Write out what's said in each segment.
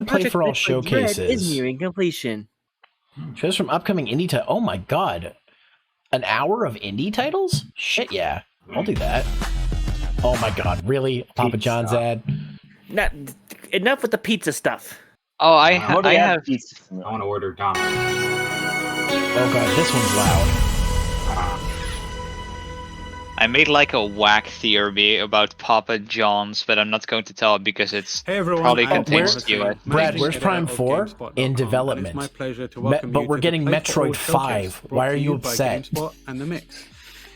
Play for All Metroid Dread showcases. is nearing completion. Shows from upcoming indie titles. Oh my god. An hour of indie titles? Shit, yeah. I'll do that. Oh my god, really? Papa John's ad? Not enough with the pizza stuff. Oh, I have pizza. I want to order Domino's. Oh god, this one's loud. I made like a whack theory about Papa John's, but I'm not going to tell it because it's probably contains US. Brad, where's Prime 4? In development. My pleasure to welcome But you we're to getting the Play for All Metroid 5. showcase, Why brought are to you by upset? GameSpot and The Mix.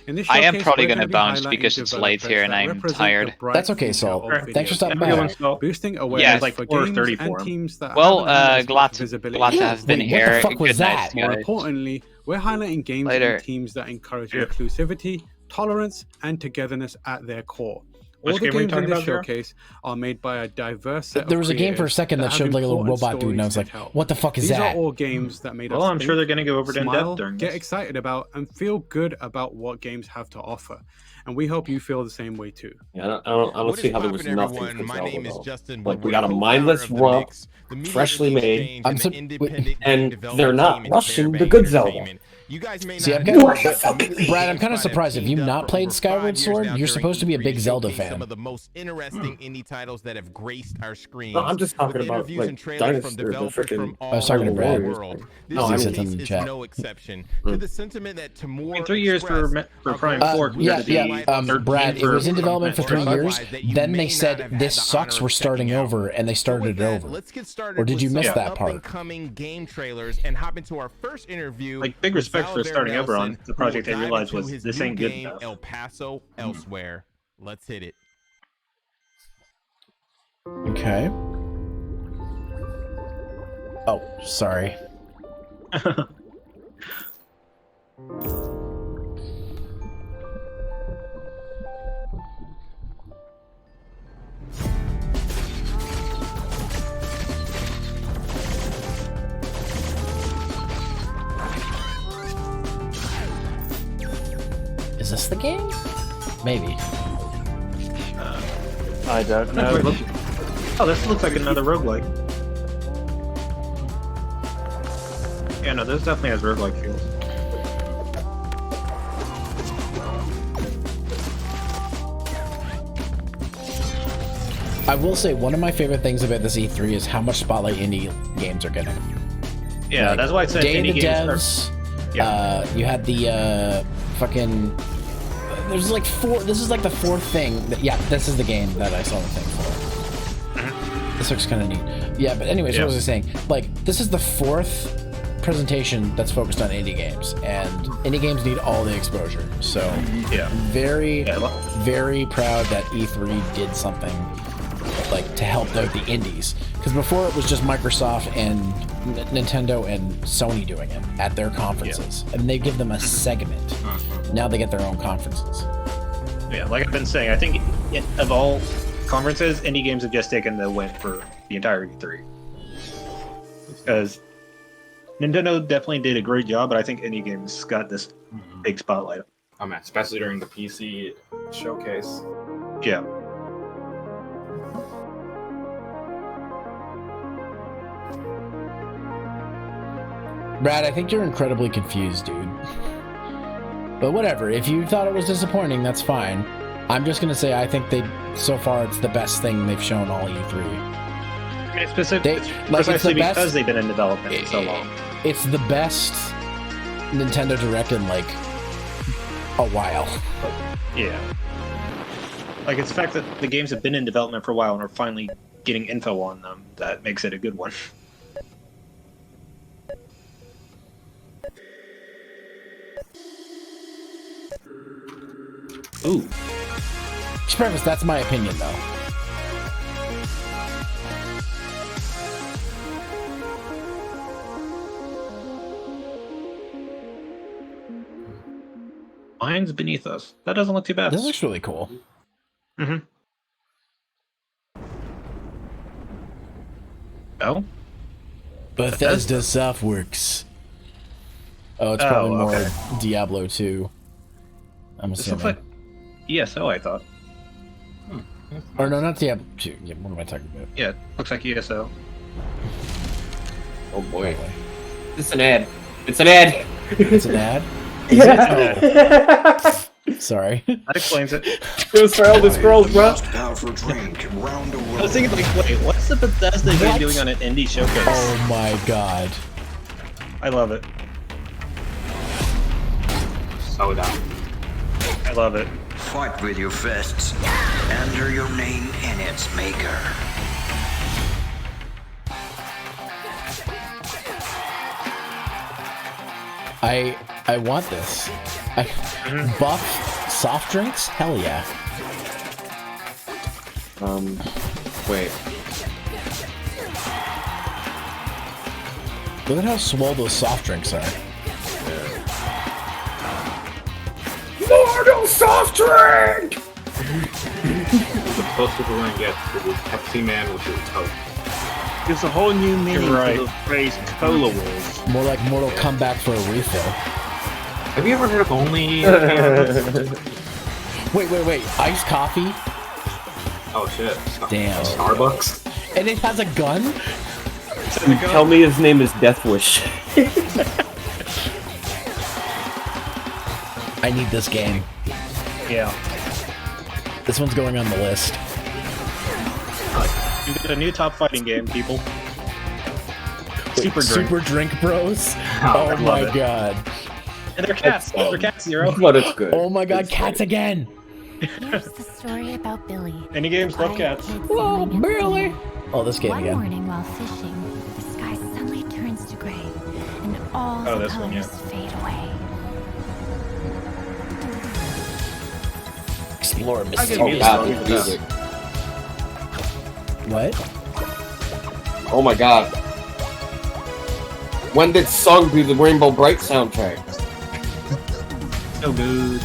In this I am showcase, probably we're going to be bounce highlighting because it's late here and I'm developers that tired. represent the bright That's okay, future Sol. of Thanks for stopping video by. games, boosting awareness like for 4:34. games and teams that Well, haven't had glad as to much visibility. glad to have been Wait, here. what the fuck was Good night, that? More guys. importantly, we're highlighting games Later. and teams that encourage inclusivity, tolerance, and togetherness at their core. Which All the game are you games in talking this about, Zero? showcase are made by a diverse set There of was a game for a creators second that have showed like a little important robot dude, and I was stories like, to tell. what the fuck is These that? are all games that made us Well, I'm think, sure they're going to go over it in smile, depth during get this. excited about, and feel good about what games have to offer. And we hope you feel the same way too. Yeah, I don't see how there was nothing for everyone? My Zelda, name is though. Justin Like, we Woodward, got a co-founder mindless of The rump, Mix, the media freshly release made, change, and independent game and development they're not team in rushing the Fairbanks good Zelda. Entertainment. You guys may See, not I'm know, kind but of, the Mix Brad, I'm and kind of GameSpot surprised if have you've teamed not up played over 5 Skyward years Sword, now you're during supposed to be a E3 big to Zelda showcase fan. Some of the most interesting indie titles that have graced our screens. No, I'm just talking with about, interviews like, and trailers from Dynasty, the developers frickin' from all I was talking to over Brad. the world. This No, I showcase said something in the is chat. no exception to the sentiment that Tamura 3 years for Prime 4 Yeah, compared to yeah. the Brad, it was in development for 3 years. That Then may they not said, have had this the sucks, honor we're of starting checking out. over, and they So started with it that, over. let's get started Or did with you miss some that part? up-and-coming game trailers and hop into our first interview. Like, big with respect for Salvador starting over on Nelson, the project who I will dive realized into was his this new ain't good game, enough. El Paso Elsewhere. Let's hit it. Okay. Oh, sorry. Is this the game? Maybe. I don't know. Oh, this looks like another roguelike. Yeah, no, this definitely has roguelike feels. I will say one of my favorite things about this E3 is how much spotlight indie games are getting. Yeah, Like, that's why I said Day of indie the games Devs. Yeah. You had the fucking. There's like 4. This is like the 4th thing. Yeah, this is the game that I saw the thing for. This looks kind of neat. Yeah, but anyways, what was I saying? Like, this is the 4th presentation that's focused on indie games, and indie games need all the exposure. So, Yeah. very proud that E3 did something like to help out the indies, because before it was just Microsoft and Nintendo and Sony doing it at their conferences, and they give them a segment. Now they get their own conferences. Yeah, like I've been saying, I think of all conferences, indie games have just taken the win for the entire E3. Because Nintendo definitely did a great job, but I think indie games got this big spotlight. Oh man, especially during the PC showcase. Yeah. Brad, I think you're incredibly confused, dude. But whatever, if you thought it was disappointing, that's fine. I'm just gonna say I think so far it's the best thing they've shown all E3. I mean, it's precisely because they've been in development for so long. It's the best Nintendo Direct in like a while. Yeah. Like, it's the fact that the games have been in development for a while and are finally getting info on them that makes it a good one. Ooh. Just preface, that's my opinion though. Mine's beneath us. That doesn't look too bad. This looks really cool. Mm-hmm. Oh? Bethesda Softworks. Oh, it's probably more okay. Diablo 2. I'm This assuming. looks like ESO, I thought. Or no, not Diablo 2. Yeah, what am I talking about? Yeah, looks like ESO. Oh boy. It's an ad. It's an ad. It's an ad? Yeah. Sorry. That explains it. It was for Elder Scrolls, bro. I was thinking, like, wait, what's the Bethesda game doing on an indie showcase? Oh my god. I love it. So down. I love it. Fight with your fists. Enter your name in its maker. I want this. Buff soft drinks? Hell yeah. Wait. Look at how swole those soft drinks are. Mortal soft drink! The closest we're going to get to the Pepsi Man, which is Coke. There's a whole new meaning right. to the phrase Cola Wars. More like Mortal Comeback for a refill. Have you ever heard of only? Wait. Iced coffee? Oh shit. Damn. Starbucks? And it has a gun? Tell me his name is Death Wish. I need this game. Yeah. This one's going on the list. You get a new top fighting game, people. Wait, Super Drink. Super Drink Bros? Oh, Oh my god. And they're cats. They're cats, Zero. But it's good. Oh my god, cats again! Here's the story about Billy. Any games love cats. Oh, Billy! Oh, this game One again. morning while fishing, the sky suddenly turns to gray, and all the this one, colors yeah. fade away. Explore give mystery. you God, this this music. What? Oh my god. When did Song be the Rainbow Bright soundtrack? So good.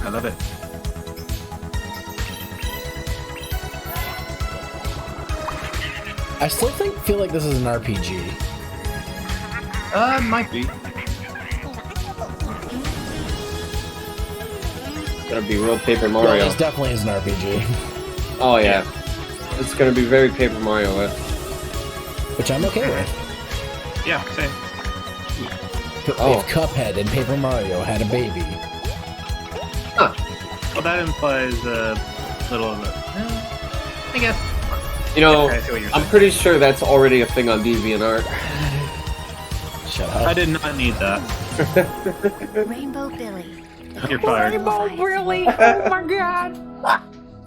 I love it. I still feel like this is an RPG. Might be. Gonna be real Paper No, Mario. this definitely is an RPG. Oh yeah. It's gonna be very Paper Mario. Which I'm okay with. Yeah, same. Oh. If Cuphead and Paper Mario had a baby. Well, that implies a little of it. I guess. You know, Okay, I see what you're I'm saying. pretty sure that's already a thing on DeviantArt. Shut I up. did not need that. Rainbow Billy. You're fired. Really? Oh my god!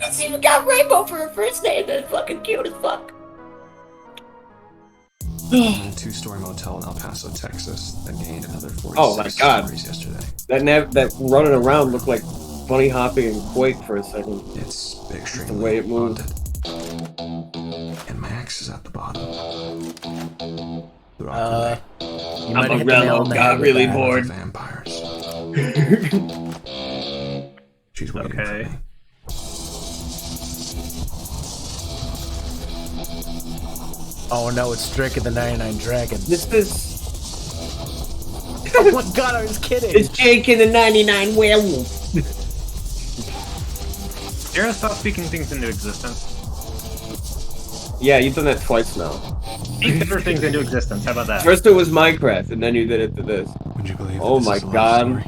It's even got Rainbow for a first name. That's fucking cute as fuck. Two-story motel in El Paso, Texas, that gained another 46 Oh my god. stories yesterday. That running around looked like Bunny Hopping and Quake for a second. It's extremely the way it moved. haunted. And Max is at the bottom. You might have hit the nail on the head got with really that. bored. Vampires. She's waiting Okay. for me. Oh no, it's Drake and the 99 Dragons. This is... Oh my god, I was kidding! It's Jake and the 99 Werewolf. Zero, stop speaking things into existence. Yeah, you've done that twice now. Speak better things into existence. How about that? First it was Minecraft, and then you did it to this. Would you believe Oh this my is a love god.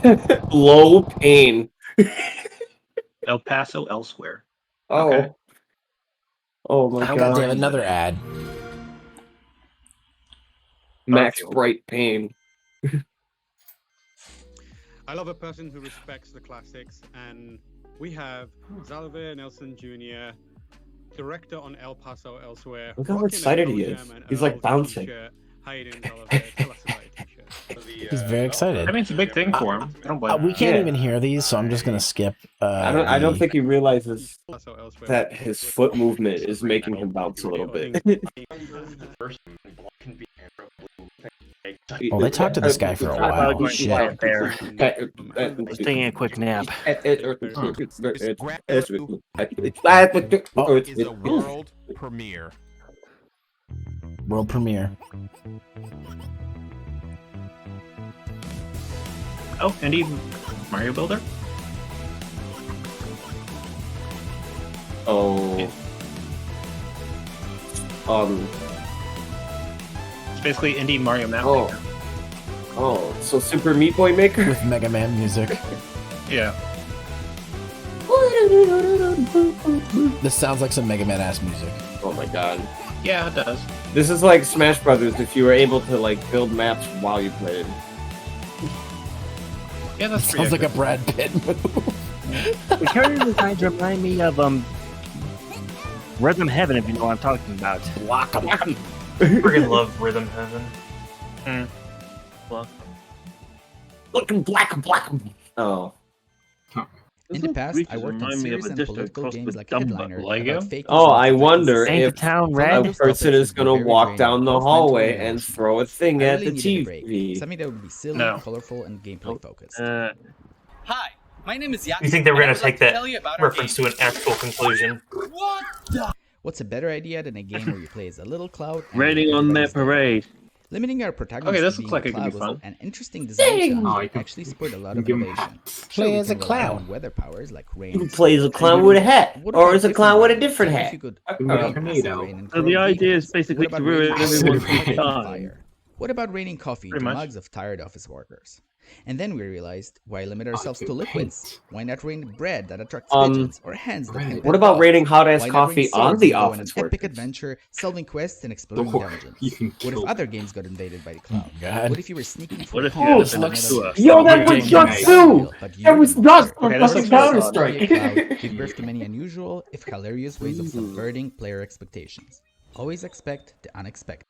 story? Low pain. El Paso elsewhere. Oh. Okay. Oh my Oh god. god damn, another ad. Max Bright Pain. I love a person who respects the classics, and we have Xavier Nelson Jr., director on El Paso Elsewhere. Look how rocking a excited he Pearl is. Jam and He's like Earl bouncing. t-shirt. How you doing, Xavier? Tell us about your t-shirt. He's very excited. I mean, it's a big thing for him. I don't blame him. We can't Yeah. even hear these, so I'm just gonna skip. I don't think he realizes Also elsewhere. that his foot movement is making him bounce a little bit. Well, they talked to this guy for a while. Quiet Shit. there. He's taking a quick nap. Is a world premiere. World premiere. Oh, indie Mario Builder? Oh. basically indie Mario map Oh. maker. Oh, so Super Meat Boy Maker? With Mega Man music. Yeah. This sounds like some Mega Man ass music. Oh my god. Yeah, it does. This is like Smash Brothers if you were able to like build maps while you played. Yeah, that's Sounds like a Brad Pitt move. The character designs remind me of Rhythm Heaven, if you know what I'm talking about. Friggin' love Rhythm Heaven. Black. Oh. In the past, I worked on serious and political games like Headliner. Oh, I wonder if Town a person is gonna walk down the hallway and throw a thing at the TV. Something that would be silly, colorful, and gameplay focused. Hi, my name is Yak. You think they were going to take that reference to an actual conclusion? What's a better idea than a game where you play as a little cloud? Raining on that parade. Limiting our protagonist Okay, this to looks being like it a could be cloud was fun. an interesting design Dang! challenge that actually spurred a lot of give him innovation. Play Sure, as a we can rely clown. on weather powers like rain. Who plays a clown with a hat? What Or about is a clown with a different different rain? hat? If you could Could be a rain tornado. acid rain and So the corrode idea vehicles. is basically What to about ruin raining everyone's acid on time. fire? What about raining coffee Pretty to much. mugs of tired office workers? And then we realized, why limit ourselves to liquids? Why not rain bread that attracts pigeons or hands that can What pet about dogs? raining hot ass Why not rain coffee swords on the and go on office an epic workers? adventure, solving quests and exploring dungeons? What if other games got invaded by the cloud? God. What if you were sneaking for What if you home had and next another- to us? Yo, that was Ridiculous. Jutsu! But That you're was the nuts monster. from Okay, this fucking looks Counter fun. Strike. Be a cloud, give birth to many unusual, if hilarious ways of subverting player expectations. Always expect the unexpected.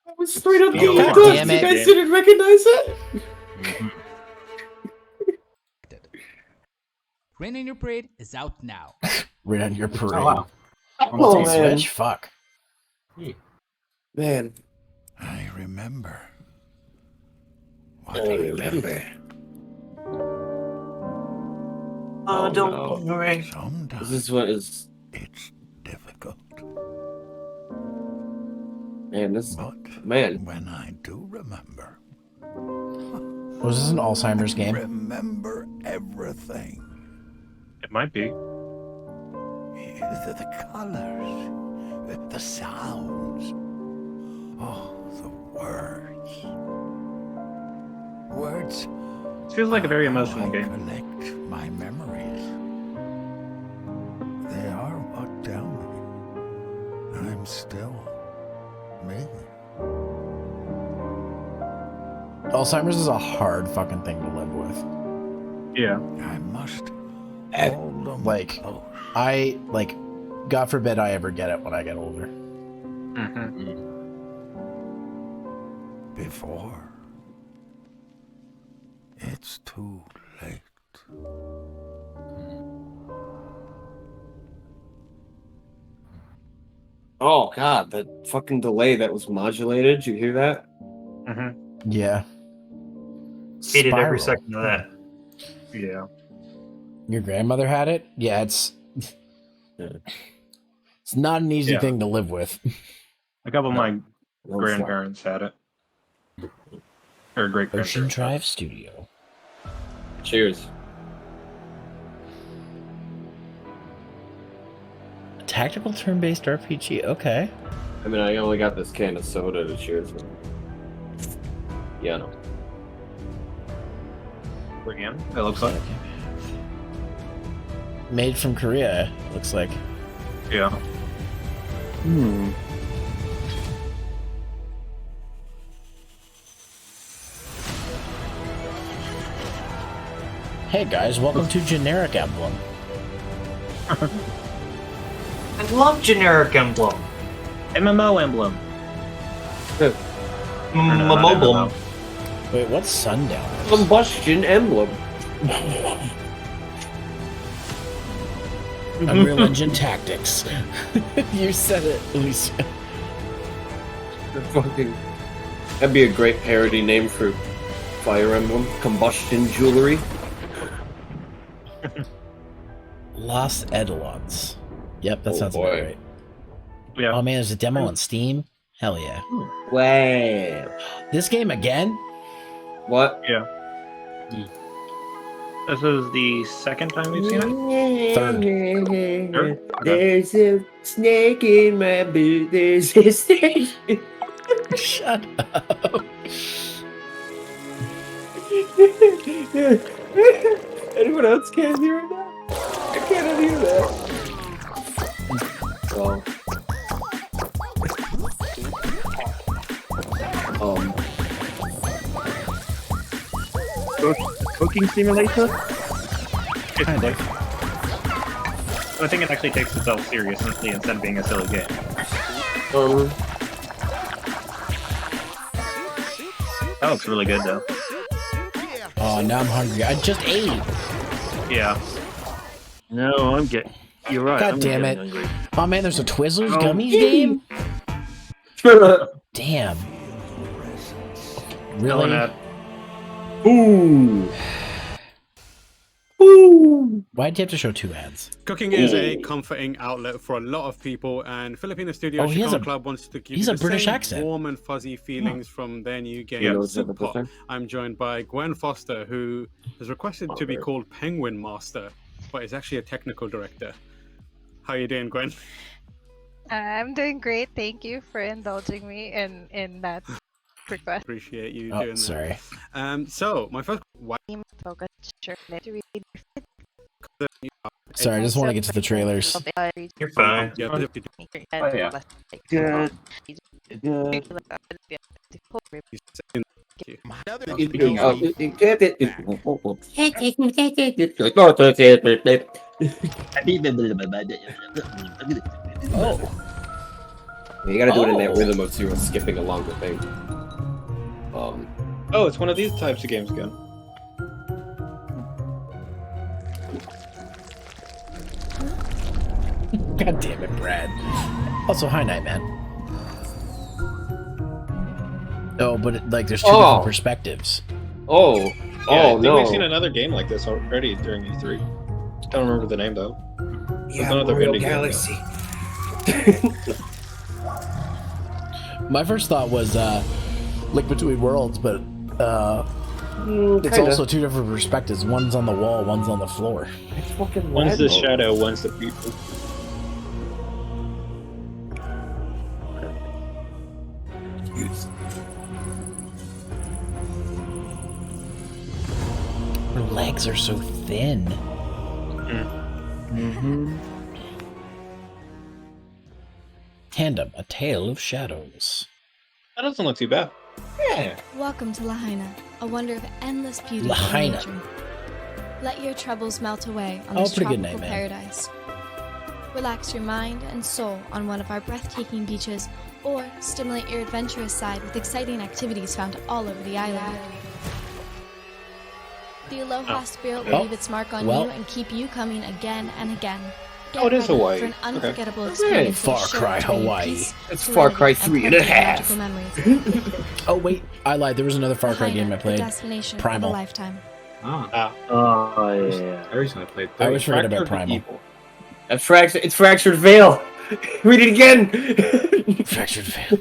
That was straight up Oh, Game God Goods. damn You it. guys didn't recognize it? Rain in Your Parade is out now. Right on your parade. Oh, wow. Oh, On man. Switch? Fuck. Man. I remember. I remember. Oh, don't worry. Sometimes This is what is... it's difficult. Man, this... But Man. when I do remember, Was this an Alzheimer's game? remember everything. It might be. The colors, the sounds, oh, the words. Words. It feels like a very emotional I game. collect my memories. They are what tell me I'm still me. Alzheimer's is a hard fucking thing to live with. Yeah. I must And, hold them like, close. God forbid I ever get it when I get older. Mm-hmm. Before it's too late. Oh, God. That fucking delay that was modulated. Did you hear that? Mm-hmm. Yeah. Hated every Spiral. second of that. Yeah. Your grandmother had it? Yeah, it's not an easy Yeah. thing to live with. A couple of my No grandparents had it. Or great Ocean grandparents. Drive Studio. Cheers. A tactical turn-based RPG. Okay. I mean, I only got this can of soda to cheers with. Yeah, no. Again, it looks like. Made from Korea, looks like. Yeah. Hey guys, welcome to Generic Emblem. I love generic emblem. MMO emblem. Mobile. Wait, what's Sundown? Combustion Emblem. Unreal Engine Tactics. You said it, Alicia. Fucking. That'd be a great parody name for Fire Emblem. Combustion Jewelry. Los Edelons. Yep, that Oh, sounds boy. about right. Yeah. Oh man, there's a demo on Steam? Hell yeah. Wow. This game again? What? Yeah. This is the second time we've seen it? Third. Third? Okay. There's a snake in my boot. There's a snake. Shut up. Anyone else can't hear it now? I can't hear that. Cooking simulator? Kind of. I think it actually takes itself seriously instead of being a silly game. That looks really good though. Oh, now I'm hungry. I just ate. Yeah. No, I'm getting. You're right. God I'm damn getting it. hungry. Oh man, there's a Twizzlers Gummies game? Damn. Really? Ooh. Why'd you have to show 2 ads? Cooking is a comforting outlet for a lot of people, and Filipino studio he has Chicano a- Club wants to give he's you a the British same accent. warm and fuzzy feelings from their new game, Yeah. Soup Pot. I'm joined by Gwen Foster, who has requested to be called Penguin Master, but is actually a technical director. How you doing, Gwen? I'm doing great. Thank you for indulging me in that request. Appreciate you Oh, doing sorry. that. So my first Sorry, I just want to get to the trailers. You're fine. Yeah, Oh, yeah. Good. Good. Oh. You gotta do it in that rhythm of you skipping along the thing. Oh, it's one of these types of games again. God damn it, Brad. Also, hi, Nightman. Oh, but like, there's 2 different perspectives. Oh. Yeah, I think no. we've seen another game like this already during E3. Don't remember the name though. Yeah, another Mario indie game, Galaxy. My first thought was Link Between Worlds, but it's kinda. also 2 different perspectives. One's on the wall, one's on the floor. It's fucking One's the random. shadow, one's the people. Her legs are so thin. Tandem, A Tale of Shadows. That doesn't look too bad. Yeah. Welcome to Lahaina, a wonder of endless beauty Lahaina. and nature. Let your troubles melt away on Oh, this pretty good tropical name, man. paradise. Relax your mind and soul on one of our breathtaking beaches, or stimulate your adventurous side with exciting activities found all over the island. The Aloha spirit will Oh, leave its mark on well. you and keep you coming again and again. Oh, it is ready Hawaii. For an Okay. unforgettable Hey, experience. Far that's sure Cry to bring you Hawaii. peace, It's Far Cry serenity, 3 and a plenty of half. magical memories. Oh, wait, I lied. There was another Far Cry Lahaina, game I the played. destination of Primal. a lifetime. Ah. Oh, yeah. I recently played I always forget about Fractured Primal. Evil. It's Fractured Veil. Read it again. Fractured Veil.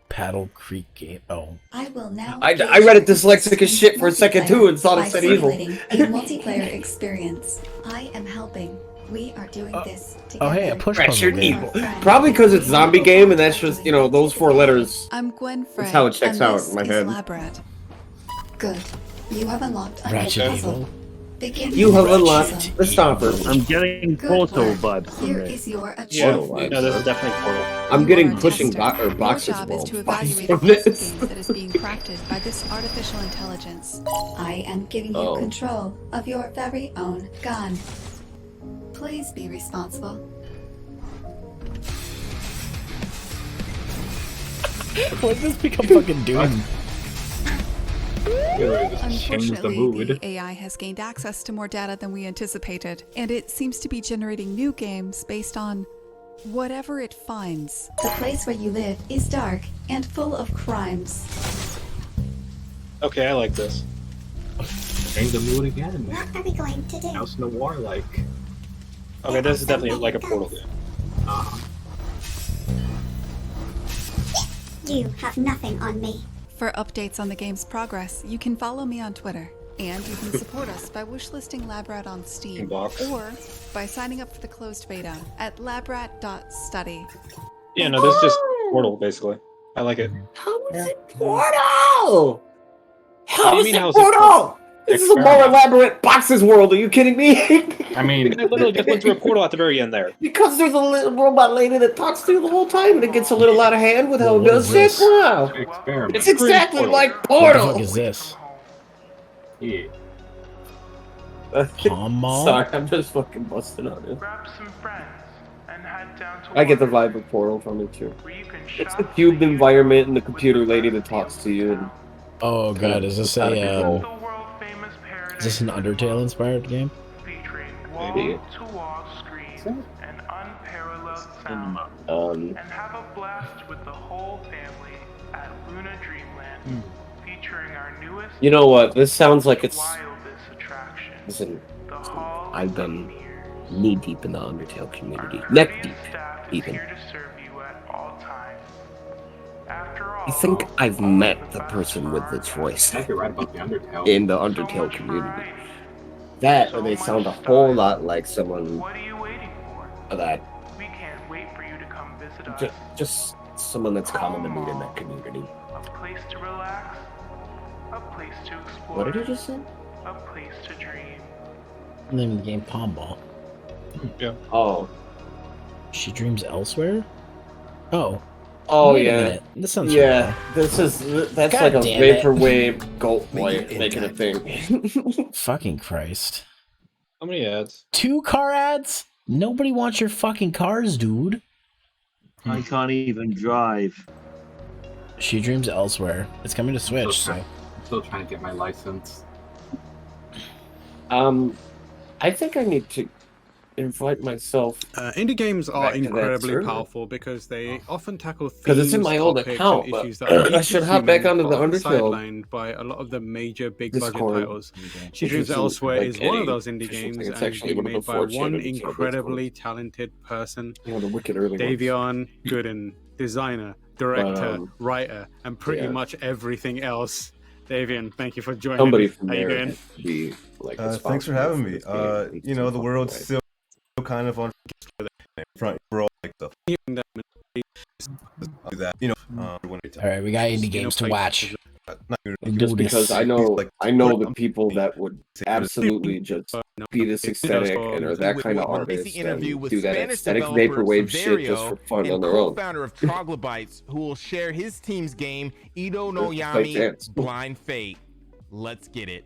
Paddle Creek game. Oh. I will now. I read it dyslexic as shit for a second too and thought it said evil. A multiplayer experience. I am helping. We are doing this together. Oh, hey, a push puzzle Fractured game. Evil. Probably because it's zombie game and that's just, you know, those 4 letters. I'm Gwen Frey. That's how it checks and out this in my is head. Labrat. Good. You have unlocked a Ratchet puzzle. Evil. Begin You have your unlocked puzzle. the Stomper. I'm getting Good Portal work. vibes from Here this. is your Yeah, achievement. no, this is definitely Portal. I'm You getting are a pushing tester. boxes Your job is to evaluate from the this. game that is being crafted by this artificial intelligence. I am giving you control of your very own gun. Please be responsible. When did this become fucking Doom? Change the Unfortunately, mood. the AI has gained access to more data than we anticipated, and it seems to be generating new games based on whatever it finds. The place where you live is dark and full of crimes. Okay, I like this. Change the mood again. What are we going to do? House Noir like. Okay, this is definitely like a Portal game. You have nothing on me. For updates on the game's progress, you can follow me on Twitter, and you can support us by wishlisting Labrat on Steam, Box. or by signing up for the closed beta at labrat.study. Yeah, no, this just Portal, basically. I like it. How is it Portal? How do you is mean, it how is it Portal? This is a more elaborate Boxes world. Are you kidding me? I mean, I literally just went through a portal at the very end there. Because there's a little robot lady that talks to you the whole time, and it gets a little out of hand with how it does shit. Wow, it's exactly like Portal. What the fuck is this? Yeah. Sorry, I'm just fucking busting on it. I get the vibe of Portal from it too. It's the cube environment and the computer lady that talks to you. And oh god, is this a is this an Undertale inspired game? Maybe. And have a blast with the whole family at Luna Dreamland, featuring our newest. You know what? This sounds like it's. Listen, I've been knee deep in the Undertale community, neck deep, even. I think I've met the person with its voice I think you're right about the Undertale. in the Undertale community. That, or they sound a whole lot like someone that. We can't wait for you to come visit us. Just someone that's common to meet in that community. A place to relax, a place to explore. What did you just say? A place to dream. The name of the game, Palm Ball. Yeah. Oh. She dreams elsewhere? Oh. Oh Wait a yeah. minute. This sounds yeah. familiar. That's God like a damn it. vaporwave gulp light making a thing. Fucking Christ. How many ads? 2 car ads? Nobody wants your fucking cars, dude. I can't even drive. She dreams elsewhere. It's coming to Switch, so. I'm still trying to get my license. I think I need to invite myself. Indie games are back to that incredibly server. powerful because they often tackle themes, Because it's in my old topics, account, and but issues that are I should hop back onto the often Undertale sidelined by a lot of the major big budget Discord. titles. She Which Dreams is, Elsewhere like, is one any of those indie official games, thing. It's and actually being one of made the by 4 one channels, so incredibly talented person. You know, the wicked early ones. Davion Gooden, designer, director, But, writer, and pretty yeah. much everything else. Davion, thank you for joining. Somebody from How you there doing? has to be like. Thanks for having me. You know, the world's still kind of on front. We're all like the that. You know, Alright, we got indie games to watch. Just because I know the people that would absolutely just be this aesthetic and are that kind of artist and do that aesthetic vaporwave shit just for fun on their own. Co-founder of Troglobites, who will share his team's game, Ito no Like Yami dance. Blind Fate. Let's get it.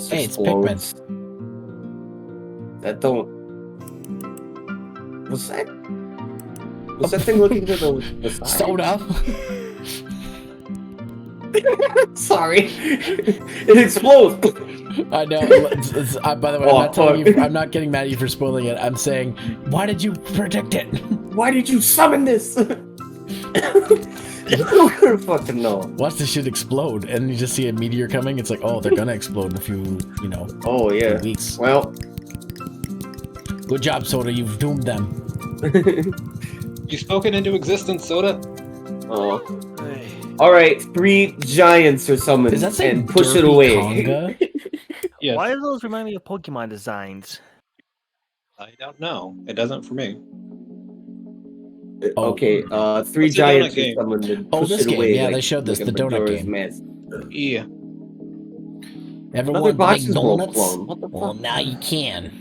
Hey, it's explodes. That don't. What's that? What's that thing looking to the side? Soda. Sorry, it explodes. I know. By the way, I'm not getting mad at you for spoiling it. I'm saying, why did you predict it? Why did you summon this? You don't fucking know. Watch this shit explode, and you just see a meteor coming. It's like, oh, they're gonna explode in a few, Oh yeah. weeks. Well, good job, Soda. You've doomed them. You spoke it into existence, Soda. Oh. All right, 3 giants or something, Does that say and push it Derby away. Conga? Yes. Why do those remind me of Pokemon designs? I don't know. It doesn't for me. Okay, 3 What's the giants donut game? or something, and Oh, push this it game. away. Yeah, like- they showed this, like a the donut Majora's game. Mask. Yeah. Ever Another want Boxes big World donuts? clone. What the Well, fuck? now you can.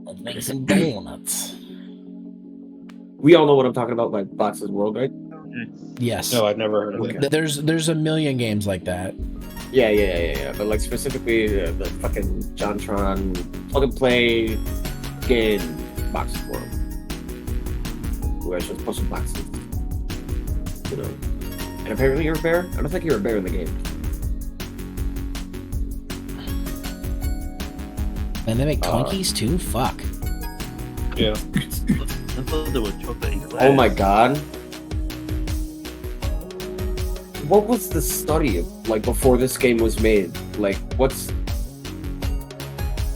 Let's make some donuts. We all know what I'm talking about by Boxes World, right? Yes. No, I've never heard of it. There's a million games like that. Yeah. But like specifically the fucking JonTron plug and play game Boxes World. Where I just pushing boxes. You know. And apparently you're a bear? I don't think you're a bear in the game. And they make Twinkies too? Fuck. Yeah. I thought there was chocolate in Oh my god. What was the study of, like, before this game was made? Like, what's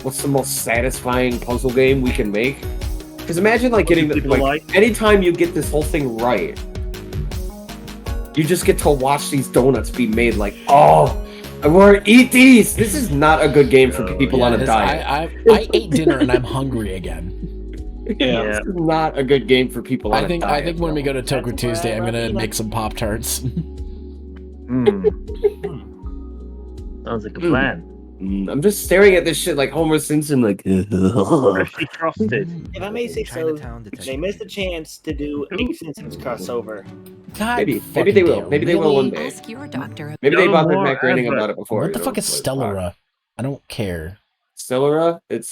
the most satisfying puzzle game we can make? Because imagine like getting the, like anytime you get this whole thing right, you just get to watch these donuts be made. Like, oh, I want to eat these. This is not a good game for people on a diet. I ate dinner and I'm hungry again. This is not a good game for people on a diet. I think when we go to Toku Tuesday, I'm gonna make some Pop-Tarts. Sounds like a plan. I'm just staring at this shit like Homer Simpson, like. Freshly frosted. If I may say so, they missed a chance to do a Simpsons crossover. God, maybe they will. Maybe they will one day. Ask your doctor. Maybe they bothered Matt Groening about it before. What the fuck is Stellara? I don't care. Stellara? It's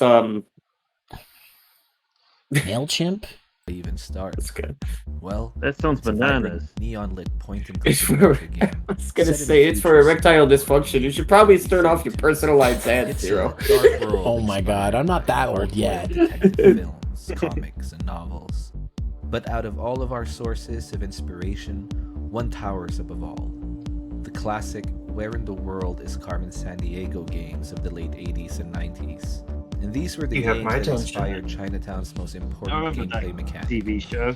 MailChimp? Even start. That's good. Well, that sounds bananas. Neon lit point and click game. I was gonna say it's for erectile dysfunction. You should probably start off your personalized ads, Zero. Oh my god, I'm not that old yet. Films, comics, and novels. But out of all of our sources of inspiration, one towers above all. The classic Where in the World is Carmen Sandiego games of the late 80s and 90s. And these were the games that inspired Chinatown's most important gameplay mechanic. TV show.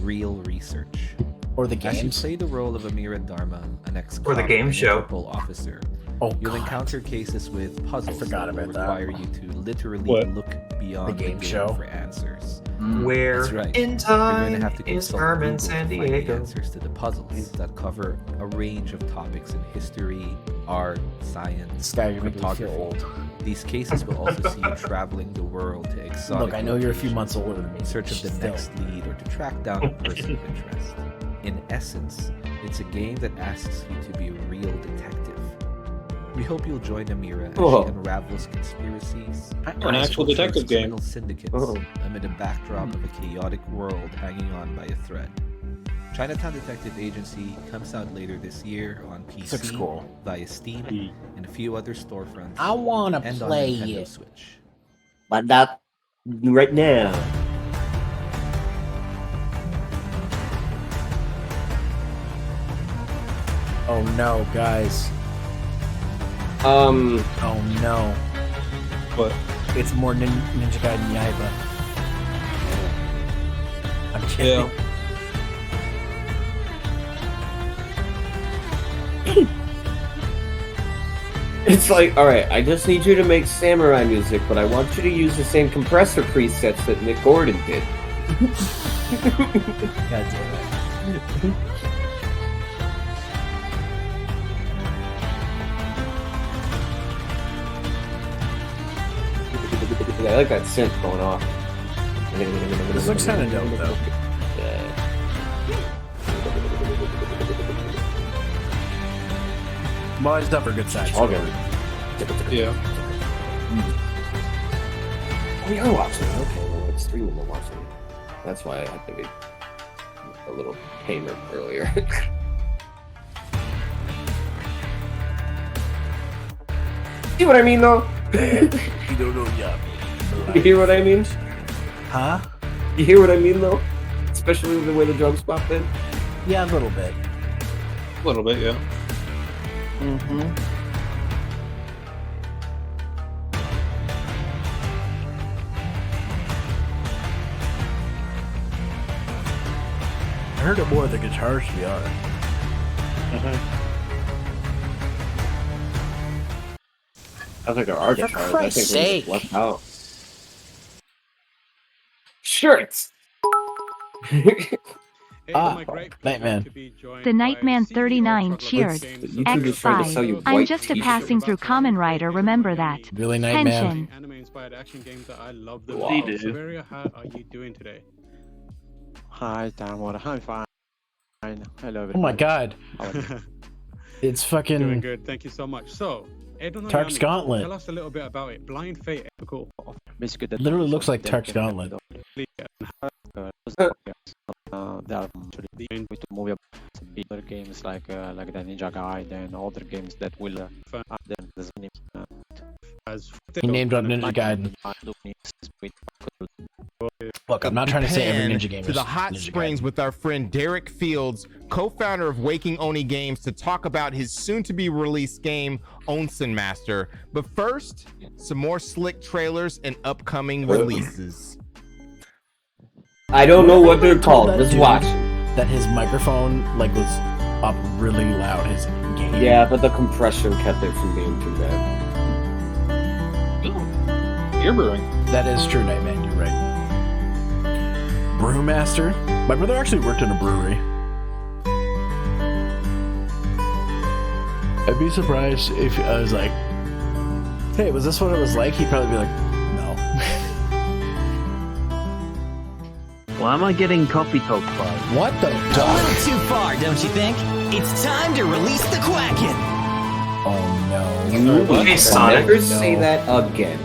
Real research. Or the As you games. play the role of Amira Dharma, an ex-cop Or the game and show. Interpol officer, you'll God. encounter cases with puzzles forgot that will about that. require you to literally What? look beyond The game game show? for answers. Where That's right. in You're going time to have to is consult Carmen Google to find the Sandiego? answers to the puzzles that cover a range of topics in history, art, science, This guy you're making me feel cryptography. old. These cases will also see you traveling the world to exotic Look, I know you're a few locations months older than me. in search of the Still. next lead or to track down a person of interest. In essence, it's a game that asks you to be a real detective. We hope you'll join Amira as she unravels conspiracies, An actual detective game. criminal syndicates amid a backdrop of a chaotic world hanging on by a thread. Chinatown Detective Agency comes out later this year on PC, Looks cool. via Steam, and a few other storefronts. I wanna and play on Nintendo it. Switch. But not right now. Oh no, guys. Oh no. What? It's more Ninja Gaiden Yaiba. I'm kidding. It's like, alright, I just need you to make samurai music, but I want you to use the same compressor presets that Nick Gordon did. God damn it. I like that synth going off. This looks kind of dope, though. Well, it's up for a good side. All good. Yeah. Oh, you're watching it. Okay, well, it's 3 of them watching it. That's why I had to be a little payment earlier. See what I mean, though? You don't know yet. You hear what I mean? Huh? You hear what I mean, though? Especially the way the drums popped in? Yeah, a little bit. A little bit, yeah. Mm-hmm. I heard it more of the guitars, to be honest. I think there are For guitars. Christ's I think sake. they're just left out. Shirts! Nightman. The Nightman 39 cheers. YouTube is trying to sell you X5. I'm white just a t-shirts. passing through common rider, remember that. Really, Nightman? Tension. Anime-inspired action games that I love the Wow. most. Severia, how are you doing today? Hi, Downwater. I'm fine. Hello. Oh my god. It's fucking... Doing good. Thank you so much. So, Edon Tark's Oyami, Gauntlet. Tell us a little bit about it. Blind Fate. Cool. Basically, Literally looks like Tark's Gauntlet. There are actually going to move up other games like the Ninja Gaiden and other games that will He named on Ninja Gaiden. Look, I'm not trying to say every Ninja game to is the hot Ninja springs with our friend Derek Fields, co-founder of Waking Oni Games, to talk about his soon-to-be released game, Onsen Master. But first, some more slick trailers and upcoming releases. I don't know what they're called. That Just dude watch. That his microphone like was up really loud. His game. Yeah, but the compression kept it from being too bad. Beer brewing. That is true, Nightman. You're right. Brewmaster. My brother actually worked in a brewery. I'd be surprised if I was like, "Hey, was this what it was like?" He'd probably be like, "No." Why am I getting coffee talk vibes? What the A little too far, don't you think? It's time to release the Quacken. Oh no! Hey, Sonic, never say that again.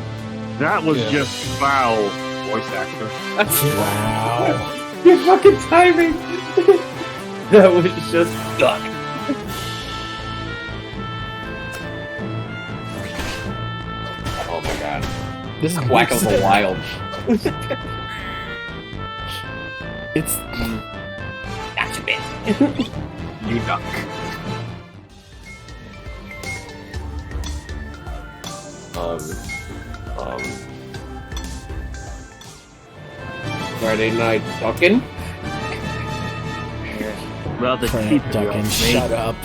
That was just foul. Voice actor. Wow. Your fucking timing. That was just duck. Oh my god. This is Quack of the Wild. It's Gotcha, man. You duck. Friday night ducking. Rather Frank cheap Duckin, shut up.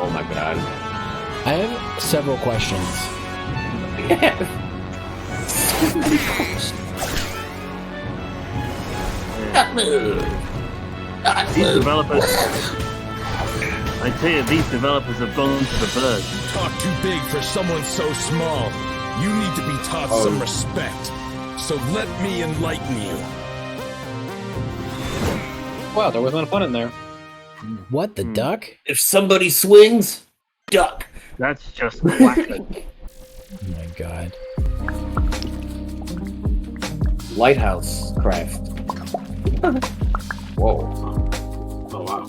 Oh my god. I have several questions. These developers, I tell you, these developers have gone to the birds. Talk too big for someone so small. You need to be taught some respect. So let me enlighten you. Wow, there wasn't a pun in there. What the duck? If somebody swings, duck. That's just quacking. Oh my god. Lighthouse craft. Whoa. Oh wow.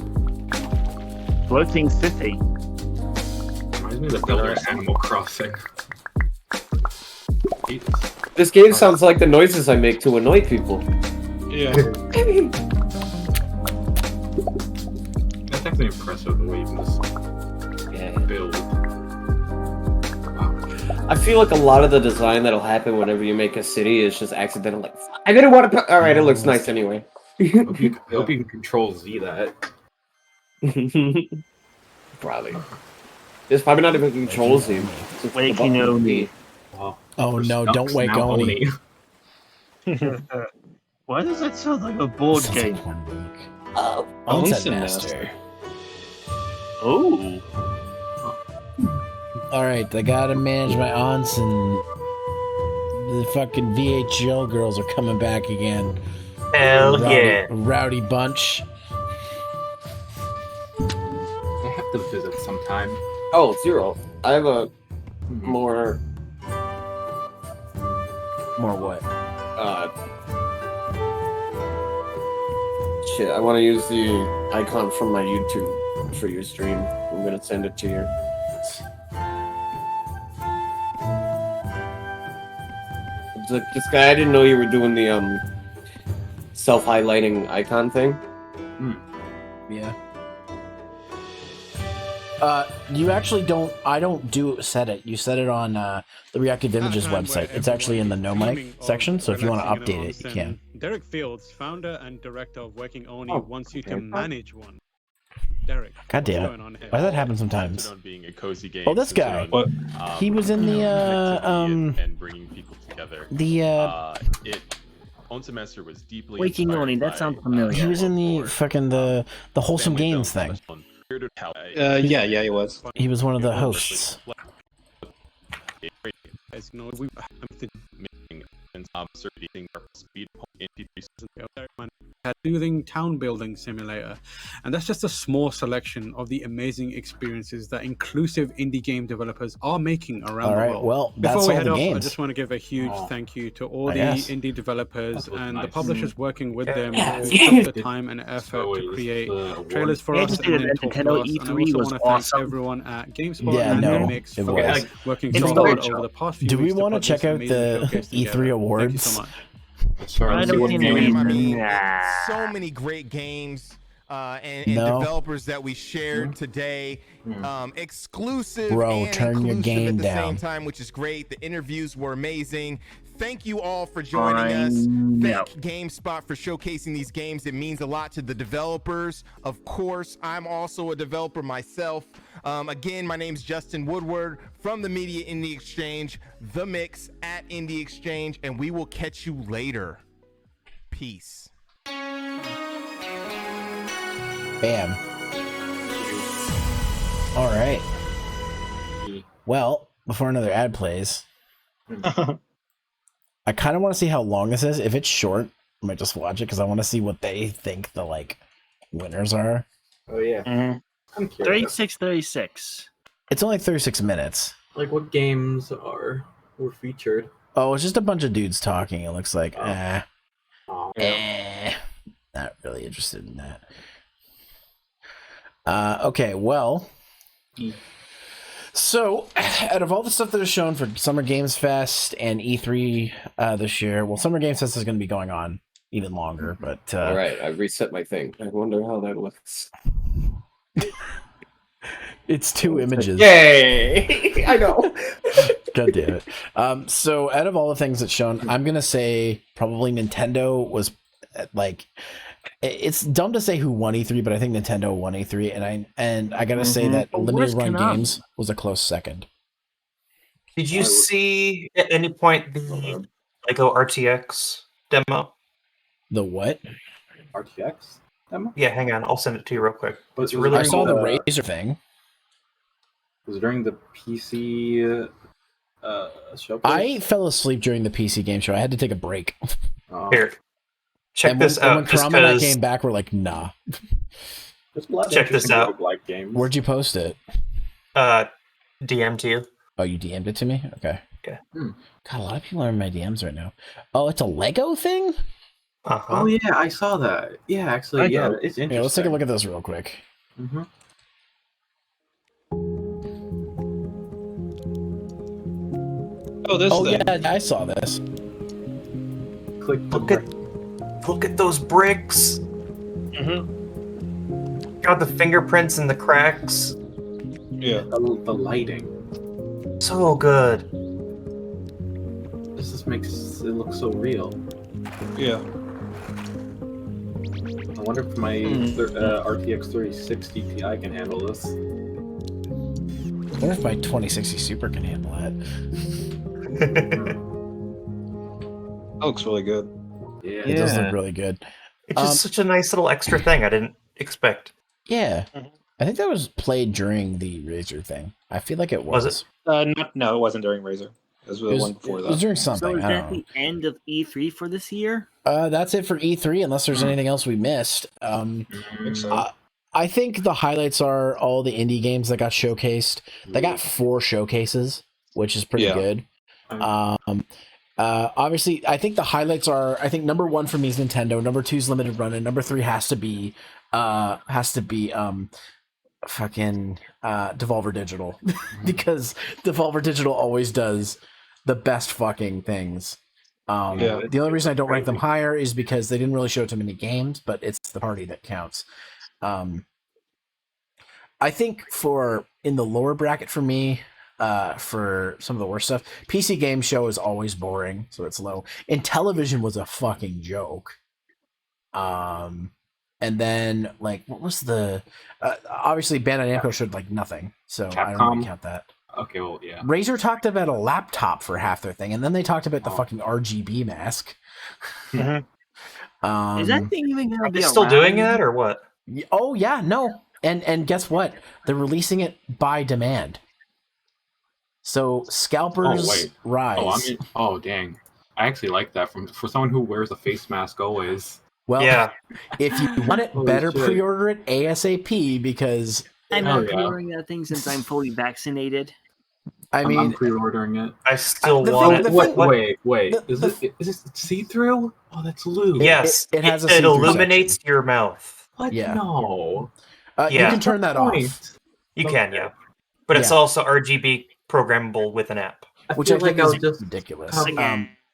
Floating city. Reminds me of the builder Animal Crossing. This game sounds like the noises I make to annoy people. Yeah. That's actually impressive the way you can just build. I feel like a lot of the design that'll happen whenever you make a city is just accidental. Like, I didn't want to. Alright, it looks nice anyway. Hope you can control Z that. Probably. It's probably not even control Z. Waking Oni. Oh no, don't wake Oni. Why does that sound like a board game? Onset Master. Oh. Alright, I gotta manage my aunts and the fucking VHL girls are coming back again. Hell yeah. Rowdy bunch. I have to visit sometime. Oh, Zero. I have a more. More what? Shit, I want to use the icon from my YouTube for your stream. I'm gonna send it to you. This guy, I didn't know you were doing the self-highlighting icon thing. Yeah. You actually don't. I don't set it. You set it on the Reactive Images website. It's actually in the No Mic section. So if you want to update it, you can. Derek Fields, founder and director of Working Oni, wants you to manage one. Derek. God damn it! Why does that happen sometimes? Being a cozy game. Oh, this guy. He was in the and bringing people together. Own Semester was deeply Waking Oni. That sounds familiar. He was in the fucking the Wholesome Games thing. Yeah, he was. He was one of the hosts. Soothing town building simulator, and that's just a small selection of the amazing experiences that inclusive indie game developers are making around the world. Well, that's Before we all head the off, games. I just want to give a huge thank you to all the Yes. indie developers and the nice. publishers working with them Yes. who took the time and effort to always create the trailers for Yeah, us just and did then it. talk Nintendo to us. And I E3 also was want to thank awesome. everyone at GameSpot Yeah, and no, Mix it for was. working It's so the hard retro. over the past few Do we weeks want to put check this out amazing the showcase E3 together. awards? Thank you so much. Sorry, I don't see any I reason. mean, Nah. so many great games. and No. developers that we shared today. Exclusive Bro, and turn your inclusive game at the down. same time, which is great. The interviews were amazing. Thank you all for joining us. Thank GameSpot for showcasing these games. It means a lot to the developers. Of course, I'm also a developer myself. Again, my name's Justin Woodward from the Media Indie Exchange, The Mix at Indie Exchange, and we will catch you later. Peace. Bam. All right. Well, before another ad plays, I kind of want to see how long this is. If it's short, I might just watch it because I want to see what they think the winners are. Oh yeah. I'm curious. 36. It's only 36 minutes. Like what games were featured? Oh, it's just a bunch of dudes talking. It looks like, Yeah. not really interested in that. Okay, well, so out of all the stuff that is shown for Summer Games Fest and E3 this year, well, Summer Games Fest is going to be going on even longer, but all right, I reset my thing. I wonder how that looks. It's 2 images. Yay! I know. God damn it. So out of all the things that's shown, I'm gonna say probably Nintendo was it's dumb to say who won E3, but I think Nintendo won E3, and I gotta say that Limited Run Games was a close second. Did you see at any point the Lego RTX demo? The what? RTX demo? Yeah, hang on. I'll send it to you real quick. But I saw the Razer thing. Was it during the PC showcase? I fell asleep during the PC game show. I had to take a break. Here, check this out. When Karama and I came back, we're like, nah. Check this out. Where'd you post it? DM to you. Oh, you DM'd it to me? Okay. Okay. God, a lot of people are in my DMs right now. Oh, it's a Lego thing? Oh yeah, I saw that. Yeah, actually, yeah, it's interesting. Yeah, let's take a look at this real quick. Oh, this thing. Yeah, I saw this. Look at those bricks. Got the fingerprints and the cracks. Yeah. The lighting. So good. This just makes it look so real. Yeah. I wonder if my RTX 3060 Ti can handle this. I wonder if my 2060 Super can handle that. That looks really good. Yeah, it does look really good. It's just such a nice little extra thing I didn't expect. Yeah. I think that was played during the Razer thing. I feel like it was. Was it? No, it wasn't during Razer. It was the one before that. It was during something. So is I that don't know. the end of E3 for this year? That's it for E3, unless there's anything else we missed. I think the highlights are all the indie games that got showcased. They got 4 showcases, which is pretty good. Obviously, I think the highlights are. I think number 1 for me is Nintendo. Number 2 is Limited Run, and number 3 has to be fucking Devolver Digital because Devolver Digital always does the best fucking things. The only reason I don't rank them higher is because they didn't really show too many games, but it's the party that counts. I think in the lower bracket for me, for some of the worst stuff, PC Game Show is always boring, so it's low. And Television was a fucking joke. And then what was the obviously Bandai Namco showed nothing, so I don't really count that. Okay, well, yeah. Razer talked about a laptop for half their thing, and then they talked about the fucking RGB mask. Is that thing even gonna be still around? doing it or what? Oh yeah, no. And guess what? They're releasing it by demand. So scalpers rise. Oh dang! I actually like that for someone who wears a face mask always. Well, if you want it, better pre-order it ASAP because I'm not pre-ordering that thing since I'm fully vaccinated. I'm pre-ordering it. I still want it. Wait. Is this see-through? Oh, that's lube. Yes, it has it illuminates your mouth. What? Yeah. No. You can turn that off. You can, yeah. But it's also RGB programmable with an app. Which I think is ridiculous.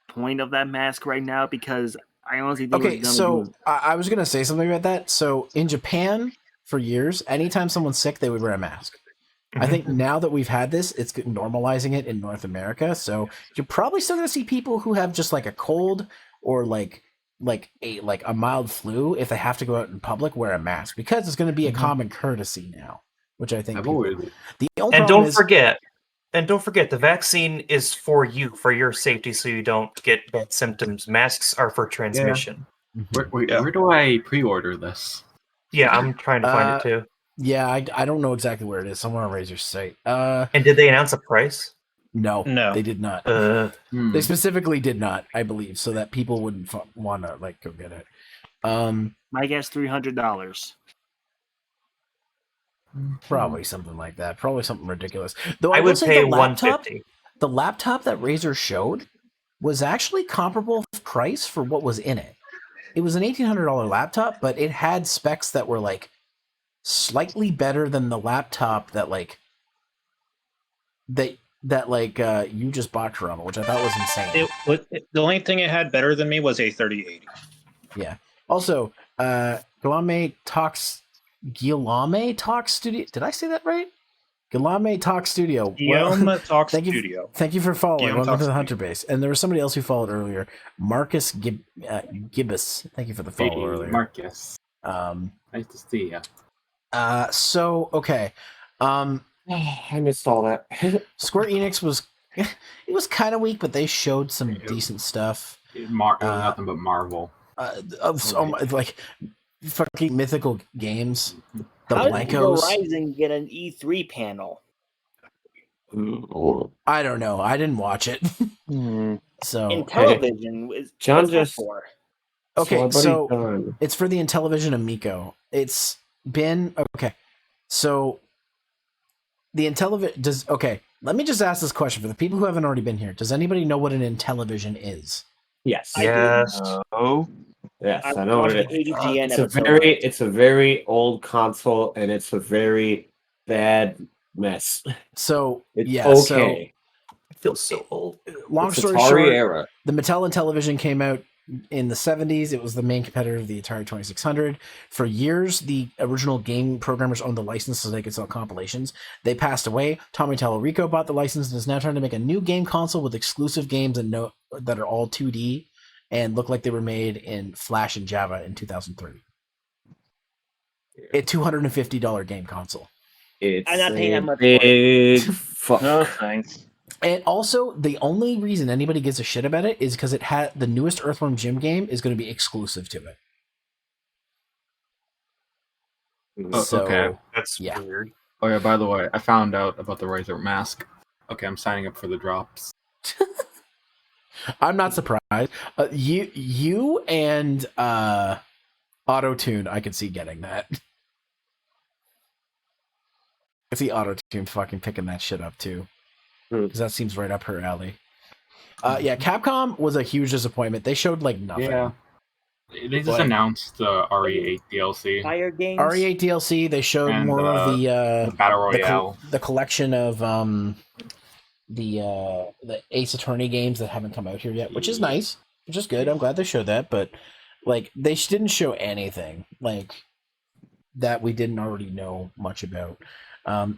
Point of that mask right now because I honestly think Okay, so I was gonna say something about that. So in Japan, for years, anytime someone's sick, they would wear a mask. I think now that we've had this, it's normalizing it in North America. So you're probably still gonna see people who have just like a cold or like a mild flu, if they have to go out in public, wear a mask because it's gonna be a common courtesy now. Which I think the only And problem don't forget, the vaccine is for you, for your safety, so you don't get bad symptoms. Masks are for transmission. Where do I pre-order this? Yeah, I'm trying to find it too. Yeah, I don't know exactly where it is. Somewhere on Razor's site. And did they announce a price? No, they did not. They specifically did not, I believe, so that people wouldn't want to like go get it. My guess $300. Probably something like that. Probably something ridiculous. Though I will would say pay the laptop, $150. the laptop that Razer showed was actually comparable price for what was in it. It was an $1,800 laptop, but it had specs that were like slightly better than the laptop that you just bought, Toronto, which I thought was insane. The only thing it had better than me was a 3080. Yeah. Also, Guillaume Talks Studio. Did I say that right? Guillaume Talks Studio. Guillaume Talks thank Studio. Thank you for following. Guillaume Welcome to Talks the Hunter Base. And there was somebody else who followed earlier, Marcus Gibbous. Thank you for the follow earlier. Marcus. Nice to see you. So okay. I missed all that. Square Enix was it was kind of weak, but they showed some decent stuff. Nothing but Marvel. Like fucking mythical games. The How Blancos. did Verizon get an E3 panel? I don't know. I didn't watch it. So In television, John what's that just for? okay, so John. it's for the Intellivision Amico. It's been okay. So the Intellivision does okay. Let me just ask this question for the people who haven't already been here. Does anybody know what an Intellivision is? Yes. Yes. Yes, I I know what watched it the is. AVGN It's a episode. it's a very old console, and it's a very bad mess. So It's yeah, okay. I feel so old. Long It's story Atari short, era. the Mattel Intellivision came out in the 70s. It was the main competitor of the Atari 2600. For years, the original game programmers owned the license so they could sell compilations. They passed away. Tommy Tallarico bought the license and is now trying to make a new game console with exclusive games that are all 2D and look like they were made in Flash and Java in 2003. A $250 game console. It's I'm not paying that much for big fuck. No thanks. And also, the only reason anybody gives a shit about it is because it had the newest Earthworm Jim game is going to be exclusive to it. So, okay. That's yeah. weird. Oh yeah, by the way, I found out about the Razer mask. Okay, I'm signing up for the drops. I'm not surprised. You and Auto-Tune, I could see getting that. I see Auto-Tune fucking picking that shit up too, because that seems right up her alley. Yeah, Capcom was a huge disappointment. They showed like nothing. Yeah, they just announced the RE8 DLC. Fire games. RE8 DLC. They showed And, more of the Battle Royale. the collection of the Ace Attorney games that haven't come out here yet, which is nice, which is good. I'm glad they showed that, but like they didn't show anything like that we didn't already know much about. But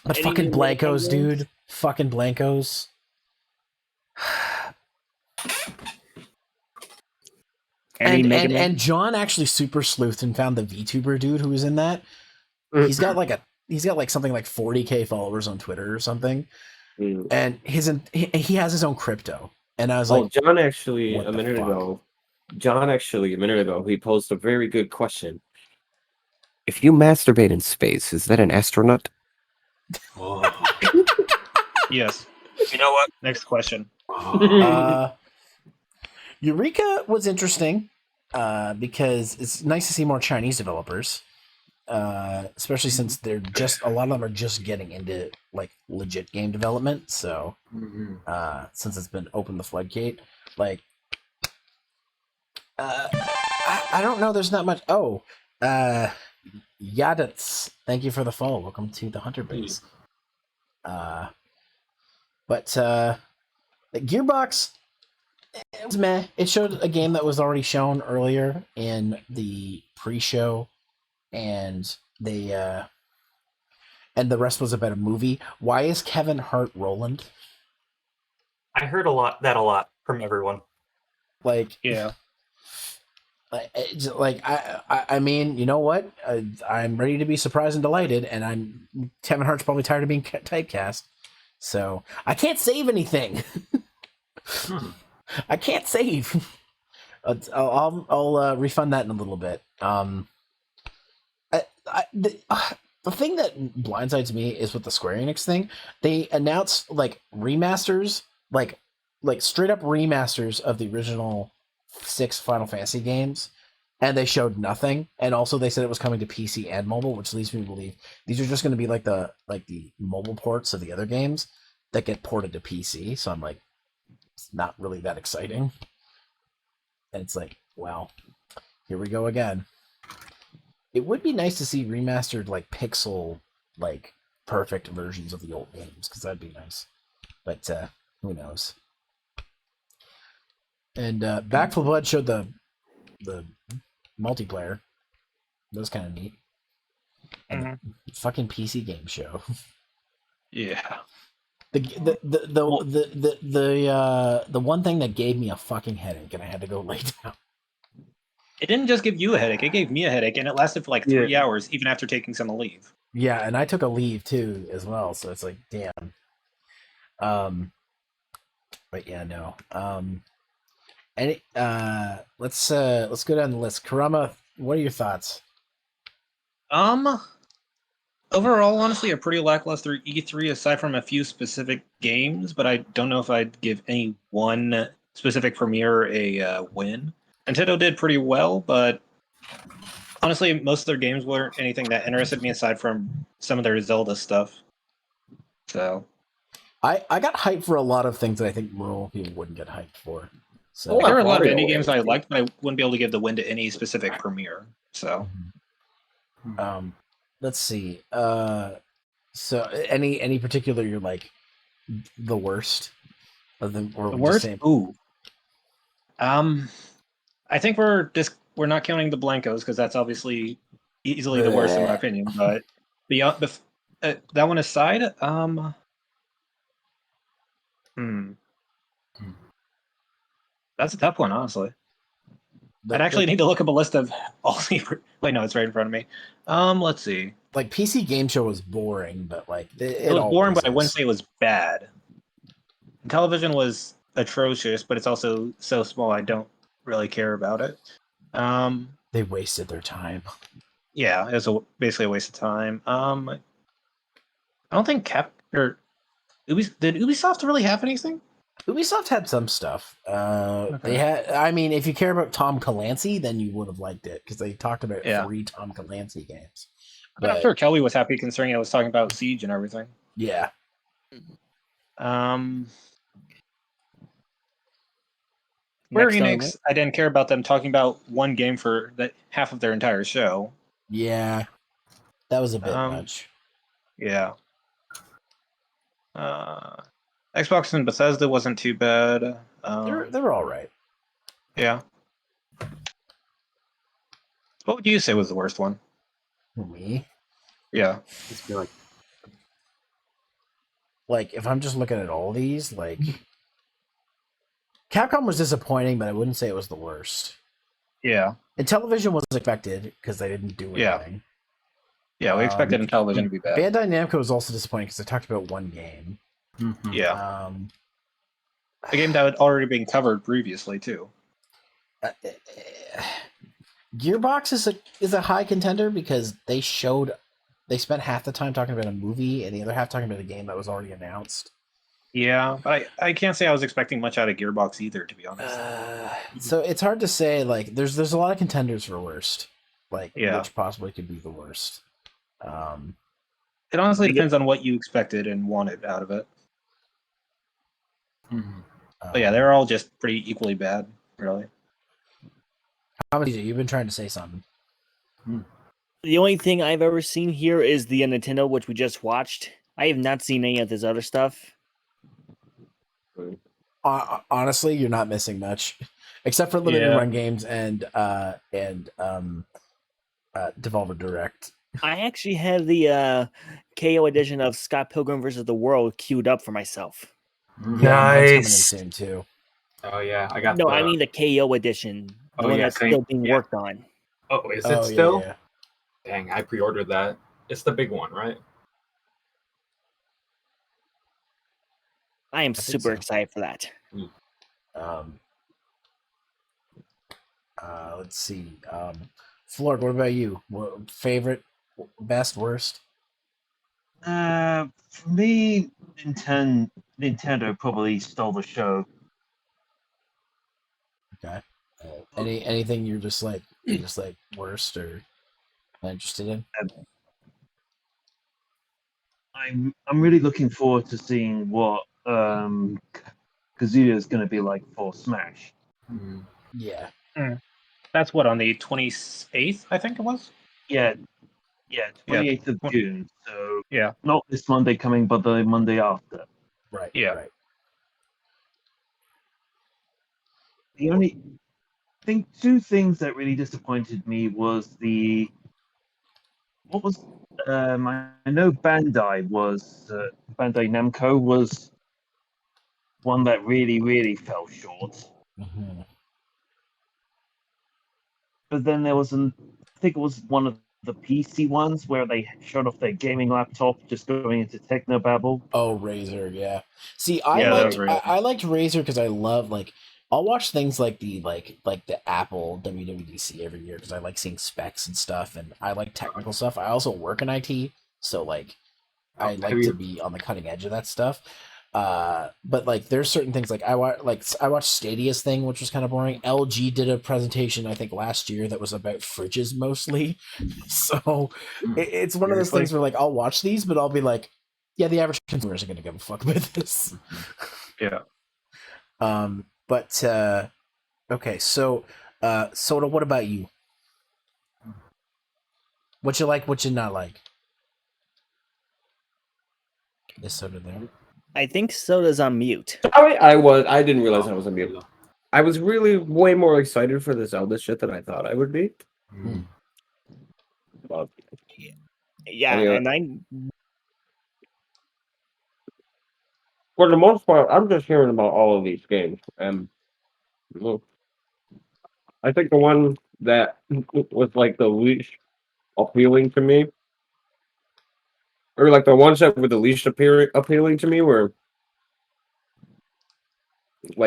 Any fucking new Blancos, Mega Man dude. Fucking Blancos. And John actually super sleuthed and found the VTuber dude who was in that. He's got like something like 40K followers on Twitter or something. And he has his own crypto. And I was like, John actually what a the minute fuck? ago. John actually a minute ago he posed a very good question. If you masturbate in space, is that an astronaut? Yes. You know what? Next question. Eureka was interesting because it's nice to see more Chinese developers, especially since they're just a lot of them are just getting into like legit game development. So since it's been open the floodgate, like I don't know. There's not much. Yadats, thank you for the follow. Welcome to the Hunter Base. But Gearbox, It was meh. It showed a game that was already shown earlier in the pre-show, and and the rest was about a movie. Why is Kevin Hart Roland? I heard a lot from everyone. Like, yeah. I mean, you know what? I'm ready to be surprised and delighted, and Kevin Hart's probably tired of being typecast, so I can't save anything. I can't save. I'll refund that in a little bit. The thing that blindsides me is with the Square Enix thing. They announced like remasters, like straight up remasters of the original 6 Final Fantasy games, and they showed nothing. And also they said it was coming to PC and mobile, which leads me to believe these are just going to be like the mobile ports of the other games that get ported to PC. So I'm like, it's not really that exciting. And it's like, wow, here we go again. It would be nice to see remastered like pixel, like perfect versions of the old games, because that'd be nice. But who knows? And Back 4 Blood showed the multiplayer. That was kind of neat. And the fucking PC game show. Yeah. The one thing that gave me a fucking headache, and I had to go lay down. It didn't just give you a headache; it gave me a headache, and it lasted for like 3 hours, even after taking some leave. Yeah, and I took a leave too as well, so it's like, damn. But yeah, no. Let's go down the list. Karama, what are your thoughts? Overall, honestly, a pretty lackluster E3 aside from a few specific games, but I don't know if I'd give any one specific premiere a win. Nintendo did pretty well, but honestly, most of their games weren't anything that interested me aside from some of their Zelda stuff. So I got hyped for a lot of things that I think normal people wouldn't get hyped for. So there are a lot of indie games I liked, but I wouldn't be able to give the win to any specific premiere. So let's see. So any particular you're like the worst of them, or the worst? Ooh. I think we're not counting the Blancos because that's obviously easily the worst in my opinion. But beyond that one aside, that's a tough one, honestly. I'd actually need to look up a list of all the. Wait, no, it's right in front of me. Let's see. Like PC Game Show was boring, but like it was boring, but I wouldn't say it was bad. Television was atrocious, but it's also so small I don't really care about it. They wasted their time. Yeah, it was basically a waste of time. I don't think did Ubisoft really have anything? Ubisoft had some stuff. They had. I mean, if you care about Tom Clancy, then you would have liked it because they talked about 3 Tom Clancy games. But I'm sure Kelly was happy considering I was talking about Siege and everything. Yeah. Square Enix, I didn't care about them talking about one game for half of their entire show. Yeah, that was a bit much. Yeah. Xbox and Bethesda wasn't too bad. They're all right. Yeah. What would you say was the worst one? For me? Yeah. Like if I'm just looking at all these, like Capcom was disappointing, but I wouldn't say it was the worst. Yeah. And television was expected because they didn't do anything. Yeah, we expected television to be bad. Bandai Namco was also disappointing because they talked about one game. Yeah. A game that had already been covered previously too. Gearbox is a high contender because they spent half the time talking about a movie and the other half talking about a game that was already announced. Yeah, but I can't say I was expecting much out of Gearbox either, to be honest. So it's hard to say. Like, there's a lot of contenders for worst. Like, which possibly could be the worst. It honestly depends on what you expected and wanted out of it. But yeah, they're all just pretty equally bad, really. How many? You've been trying to say something. The only thing I've ever seen here is the Nintendo, which we just watched. I have not seen any of this other stuff. honestly, you're not missing much, except for limited run games and Devolver Direct. I actually have the KO edition of Scott Pilgrim vs. the World queued up for myself. Yeah, mine's coming in soon too. Oh yeah, I got. No, I mean the KO edition, the one that's still being worked on. Oh, is it still? Yeah. Dang, I pre-ordered that. It's the big one, right? I am super excited for that. Let's see. Florg, what about you? Favorite, best, worst? For me, Nintendo probably stole the show. Okay. Anything you're just like worst or not interested in? I'm really looking forward to seeing what Kazuya is going to be like for Smash. Yeah. That's what, on the 28th, I think it was? Yeah, 28th of Yeah. June. So Yeah. not this Monday coming, but the Monday after. Right. Yeah. Right. I think two things that really disappointed me was I know Bandai Namco was one that really fell short. Mm-hmm. But then there was I think it was one of the PC ones where they showed off their gaming laptop just going into technobabble. Oh, Razer, yeah. See, I liked Razer because I love I'll watch things like the Apple WWDC every year because I like seeing specs and stuff, and I like technical stuff. I also work in IT, so I like to be on the cutting edge of that stuff. But there's certain things I watched Stadia's thing, which was kind of boring. LG did a presentation I think last year that was about fridges mostly, so it's one of those things where I'll watch these, but I'll be like, yeah, the average consumer isn't going to give a fuck about this. Yeah. But okay, so Soda, what about you? What you like, what you not like? Is Soda there? I think Soda's on mute. I didn't realize I was on mute. I was really way more excited for the Zelda shit than I thought I would be. Well, Yeah, anyway. For the most part, I'm just hearing about all of these games, and I think the one that was the least appealing to me, or the ones that were the least appealing to me, were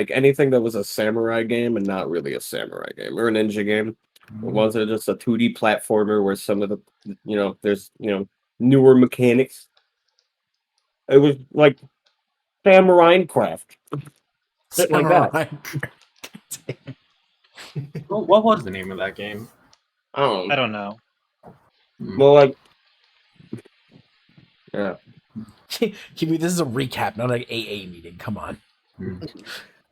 anything that was a samurai game and not really a samurai game or a ninja game. It wasn't just a 2D platformer where some of the there's newer mechanics. It was like Samurai Craft. Shit like that. What was the name of that game? I don't know. Well, yeah. This is a recap, not an AA meeting. Come on.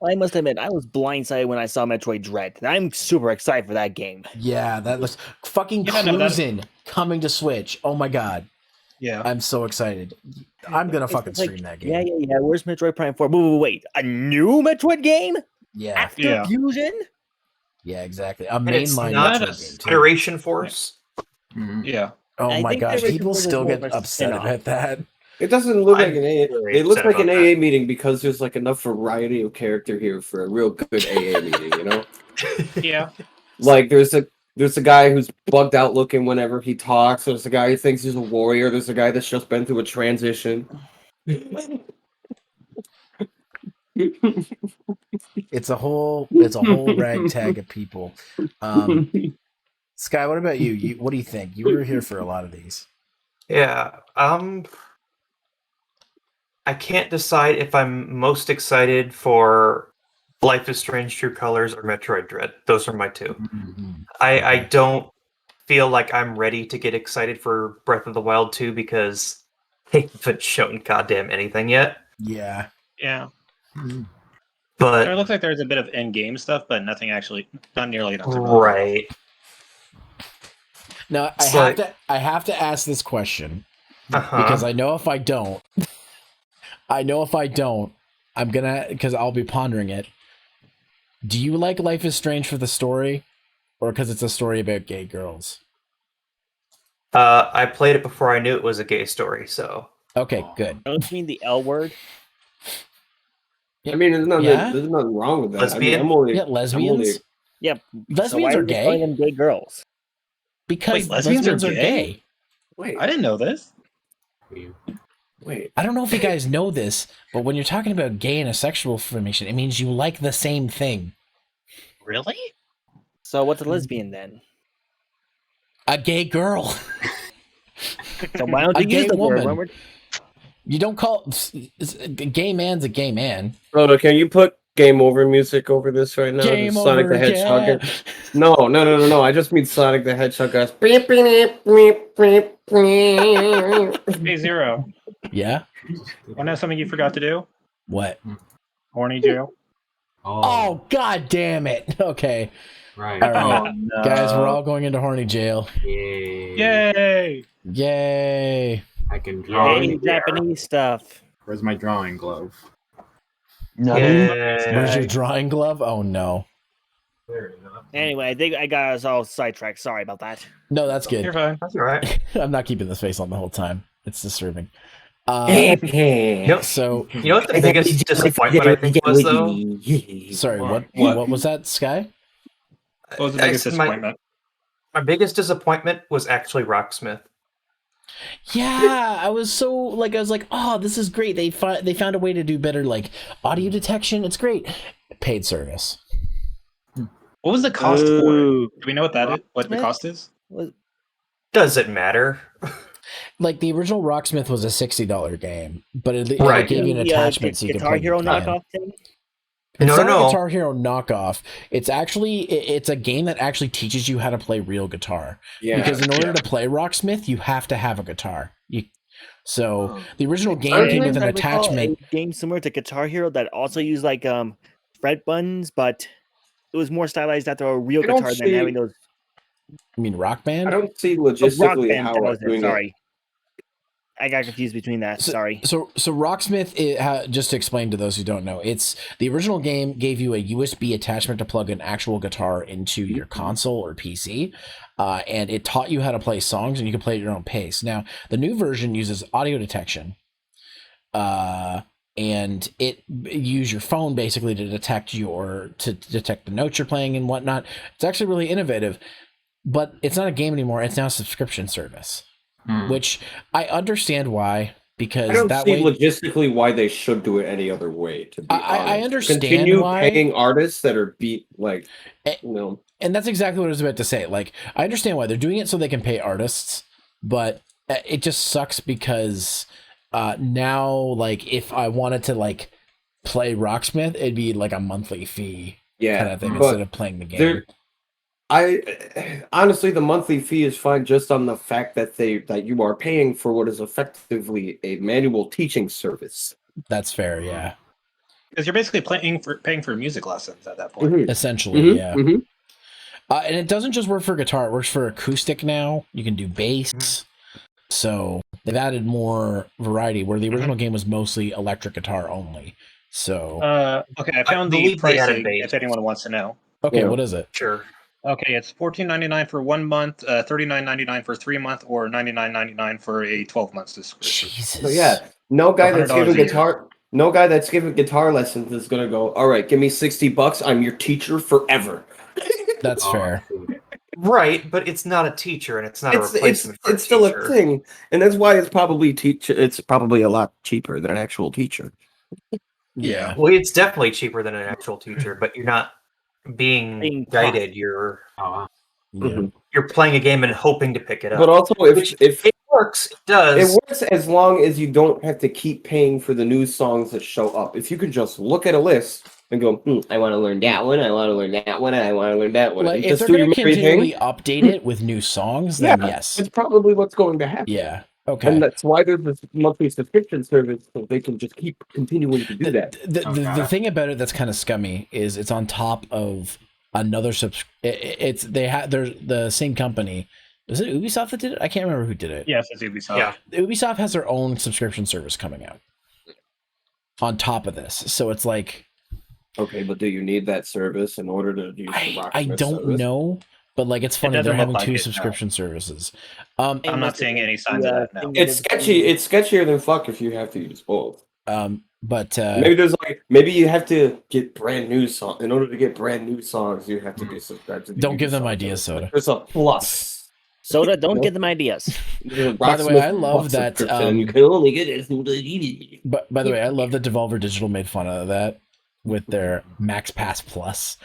I must admit, I was blindsided when I saw Metroid Dread. I'm super excited for that game. Yeah, that was fucking Cruisin' coming to Switch. Oh my god. Yeah. I'm so excited. I'm gonna fucking stream that game. Yeah. Where's Metroid Prime 4? Wait. A new Metroid game? Yeah. After Fusion? Yeah, exactly. A And it's mainline not Metroid game too. Federation Force. Yeah. Oh I my think gosh, Federation people Force is still more get of a upset spin-off. about that. It doesn't look like an AA. very It looks upset like an about AA meeting because there's enough variety of character here for a real good AA meeting. Yeah. There's a guy who's bugged out looking whenever he talks. There's a guy who thinks he's a warrior. There's a guy that's just been through a transition. It's a whole ragtag of people. Sky, what about you? What do you think? You were here for a lot of these. Yeah. I can't decide if I'm most excited for Life is Strange True Colors or Metroid Dread. Those are my two. I don't feel like I'm ready to get excited for Breath of the Wild 2 because they haven't shown goddamn anything yet. Yeah. Yeah. But It looks like there's a bit of in-game stuff, but not nearly enough. Right. Now I have to ask this question because I know if I don't, I'm gonna, because I'll be pondering it. Do you like Life is Strange for the story, or because it's a story about gay girls? I played it before I knew it was a gay story, so. Okay, good. Don't you mean the L word? I mean, there's nothing, Yeah? there's nothing wrong with that. Lesbian? I mean, I'm only, Yeah, lesbians? Yeah. Lesbians so why are are they gay? calling them gay girls? Because Wait, lesbians are gay. Wait, I didn't know this. wait. I don't know if you guys know this, but when you're talking about gay in a sexual formation, it means you like the same thing. Really? So what's a lesbian then? A gay girl. So why don't A you use gay the word woman. when we're You don't call a gay man's a gay man. Frodo, can you put game over music over this right now? Game Just Sonic over, the Hedgehog. yeah. No. I just mean Sonic the Hedgehog goes. Beep, beep, beep, beep, beep. Hey, Zero. Yeah? Want to know something you forgot to do? What? Horny jail. Oh, god damn it. Okay. Right. All right. Oh, no. Guys, we're all going into horny jail. Yay! Yay. I can draw. Hey, Japanese stuff? Where's my drawing glove? Where's your drawing glove? Oh, no. Anyway, I think I got us all sidetracked. Sorry about that. No, that's good. You're fine. That's all right. I'm not keeping this face on the whole time. It's disturbing. So, You know what the biggest disappointment I think was, though? sorry, what was that, Sky? What was the biggest disappointment? My biggest disappointment was actually Rocksmith. Yeah, I was like, oh, this is great. They found a way to do better, like audio detection. It's great. Paid service. What was the cost for it? Do we know what that is? What the cost is? Does it matter? Like the original Rocksmith was a $60 game, but it Right. gave you an attachment so you could Guitar play Hero the game. knockoff thing? It's not No. a Guitar Hero knockoff. It's actually it's a game that actually teaches you how to play real guitar. Yeah. Because in order to play Rocksmith, you have to have a guitar. So the original game came with an attachment. A game similar to Guitar Hero that also used like fret buttons, but it was more stylized after a real I don't guitar than see- having those. You mean Rock Band? I don't see Rock logistically Band, how that I'm was it, doing sorry. I got confused between that. Sorry. So Rocksmith, just to explain to those who don't know, it's the original game gave you a USB attachment to plug an actual guitar into your console or PC, and it taught you how to play songs, and you can play at your own pace. Now, the new version uses audio detection, and it use your phone basically to detect the notes you're playing and whatnot. It's actually really innovative, but it's not a game anymore. It's now a subscription service. Which I understand why, because I don't that see way logistically why they should do it any other way. To be honest, I understand Continue why. paying artists that are And that's exactly what I was about to say. Like, I understand why they're doing it so they can pay artists, but it just sucks because now, like, if I wanted to like play Rocksmith, it'd be like a monthly fee kind of thing but instead of playing the game. I honestly, the monthly fee is fine just on the fact that you are paying for what is effectively a manual teaching service. That's fair, yeah. Because you're basically paying for music lessons at that point. Essentially, yeah. And it doesn't just work for guitar; it works for acoustic now. You can do bass, so they've added more variety. Where the original game was mostly electric guitar only. So, Okay, I found the believe they added pricing bass. if anyone wants to know. okay, what is it? Sure. Okay, it's $14.99 for 1 month, $39.99 for 3 month, or $99.99 for a 12-month subscription. So yeah, no guy that's $100 giving a year. guitar lessons is gonna go, all right, give me $60. I'm your teacher forever. That's fair. Right, but it's not a teacher, and it's not a replacement for it's still teacher. a thing, and that's why it's probably a lot cheaper than an actual teacher. Yeah. Well, it's definitely cheaper than an actual teacher, but you're not being guided. You're you're playing a game and hoping to pick it up. But also, if it works, it does. It works as long as you don't have to keep paying for the new songs that show up. If you could just look at a list and go, I want to learn that one, I want to learn that one, and I want to learn that one. Like, and if just they're do going your to merry continually thing, update it with new songs, then yes. it's probably what's going to happen. Yeah. Okay. And that's why there's this monthly subscription service, so they can just keep continuing to do that. The thing about it that's kind of scummy is it's on top of another there's the same company. Was it Ubisoft that did it? I can't remember who did it. Yes, it's Ubisoft. Yeah. Ubisoft has their own subscription service coming out. on top of this. So it's like, okay, but do you need that service in order to use the Rocksmith I don't service? know, but like it's funny they're having two subscription services. I'm not seeing any signs of that now. It's sketchy. It's sketchier than fuck if you have to use both. But maybe there's like maybe you have to get brand new songs. In order to get brand new songs, you have to be subscribed to. Don't give them ideas, Soda. There's a plus. Soda, don't give them ideas. By the way, I love that. You can only get it. But by the way, I love that Devolver Digital made fun of that with their Max Pass Plus.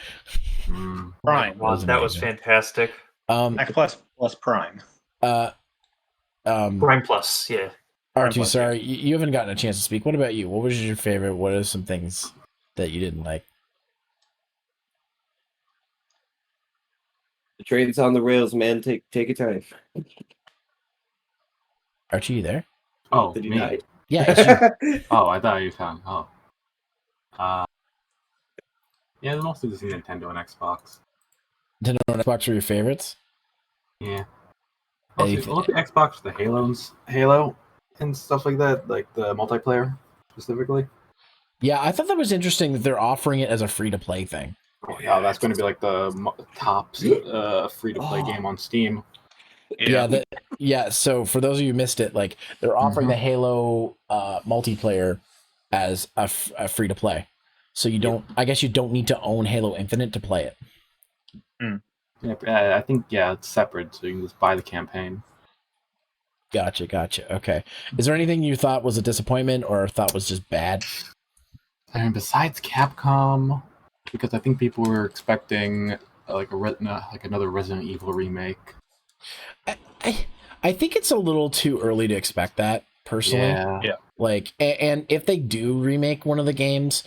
Prime. That was fantastic. Max plus Prime. Prime Plus, yeah. R2, sorry, you haven't gotten a chance to speak. What about you? What was your favorite? What are some things that you didn't like? The train's on the rails, man. Take your time. Archie, you there? Oh, Did he me? die? Yeah. It's you. Oh, I thought you found. Oh. Yeah, mostly just Nintendo and Xbox. Nintendo and Xbox were your favorites? Yeah. Anything- Also, the Xbox, the Halo and stuff like that, like the multiplayer specifically. Yeah, I thought that was interesting that they're offering it as a free-to-play thing. Oh yeah, that's going to be like the top free-to-play game on Steam. Yeah. So for those of you who missed it, like they're offering the Halo multiplayer as a free-to-play. So you don't. I guess you don't need to own Halo Infinite to play it. Yeah, I think it's separate, so you can just buy the campaign. Gotcha. Okay. Is there anything you thought was a disappointment or thought was just bad? I mean, besides Capcom, because I think people were expecting like another Resident Evil remake. I think it's a little too early to expect that, personally. Yeah. Like, and if they do remake one of the games,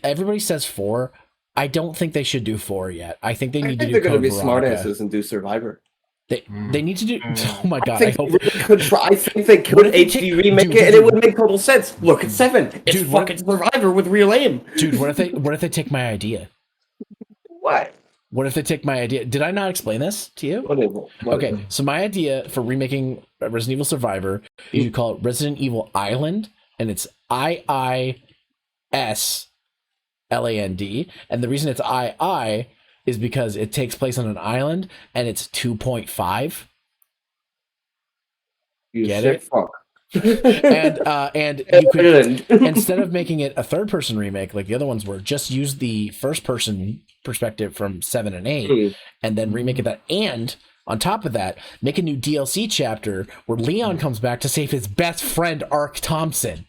everybody says 4. I don't think they should do 4 yet. I think they need to do. They're going to Code be Veronica. smartasses and do Survivor. They need to do. Oh my god! I think they could HD remake it, and it would make total sense. Look at 7. It's fucking Survivor with real aim. Dude, what if they take my idea? What? What if they take my idea? Did I not explain this to you? Okay, so my idea for remaking Resident Evil Survivor is you call it Resident Evil Island, and it's IISLAND, and the reason it's II is because it takes place on an island, and it's 2.5. Get it? Fuck. and you could, instead of making it a third-person remake like the other ones were, just use the first-person perspective from 7 and 8, and then remake it that. And on top of that, make a new DLC chapter where Leon comes back to save his best friend Ark Thompson.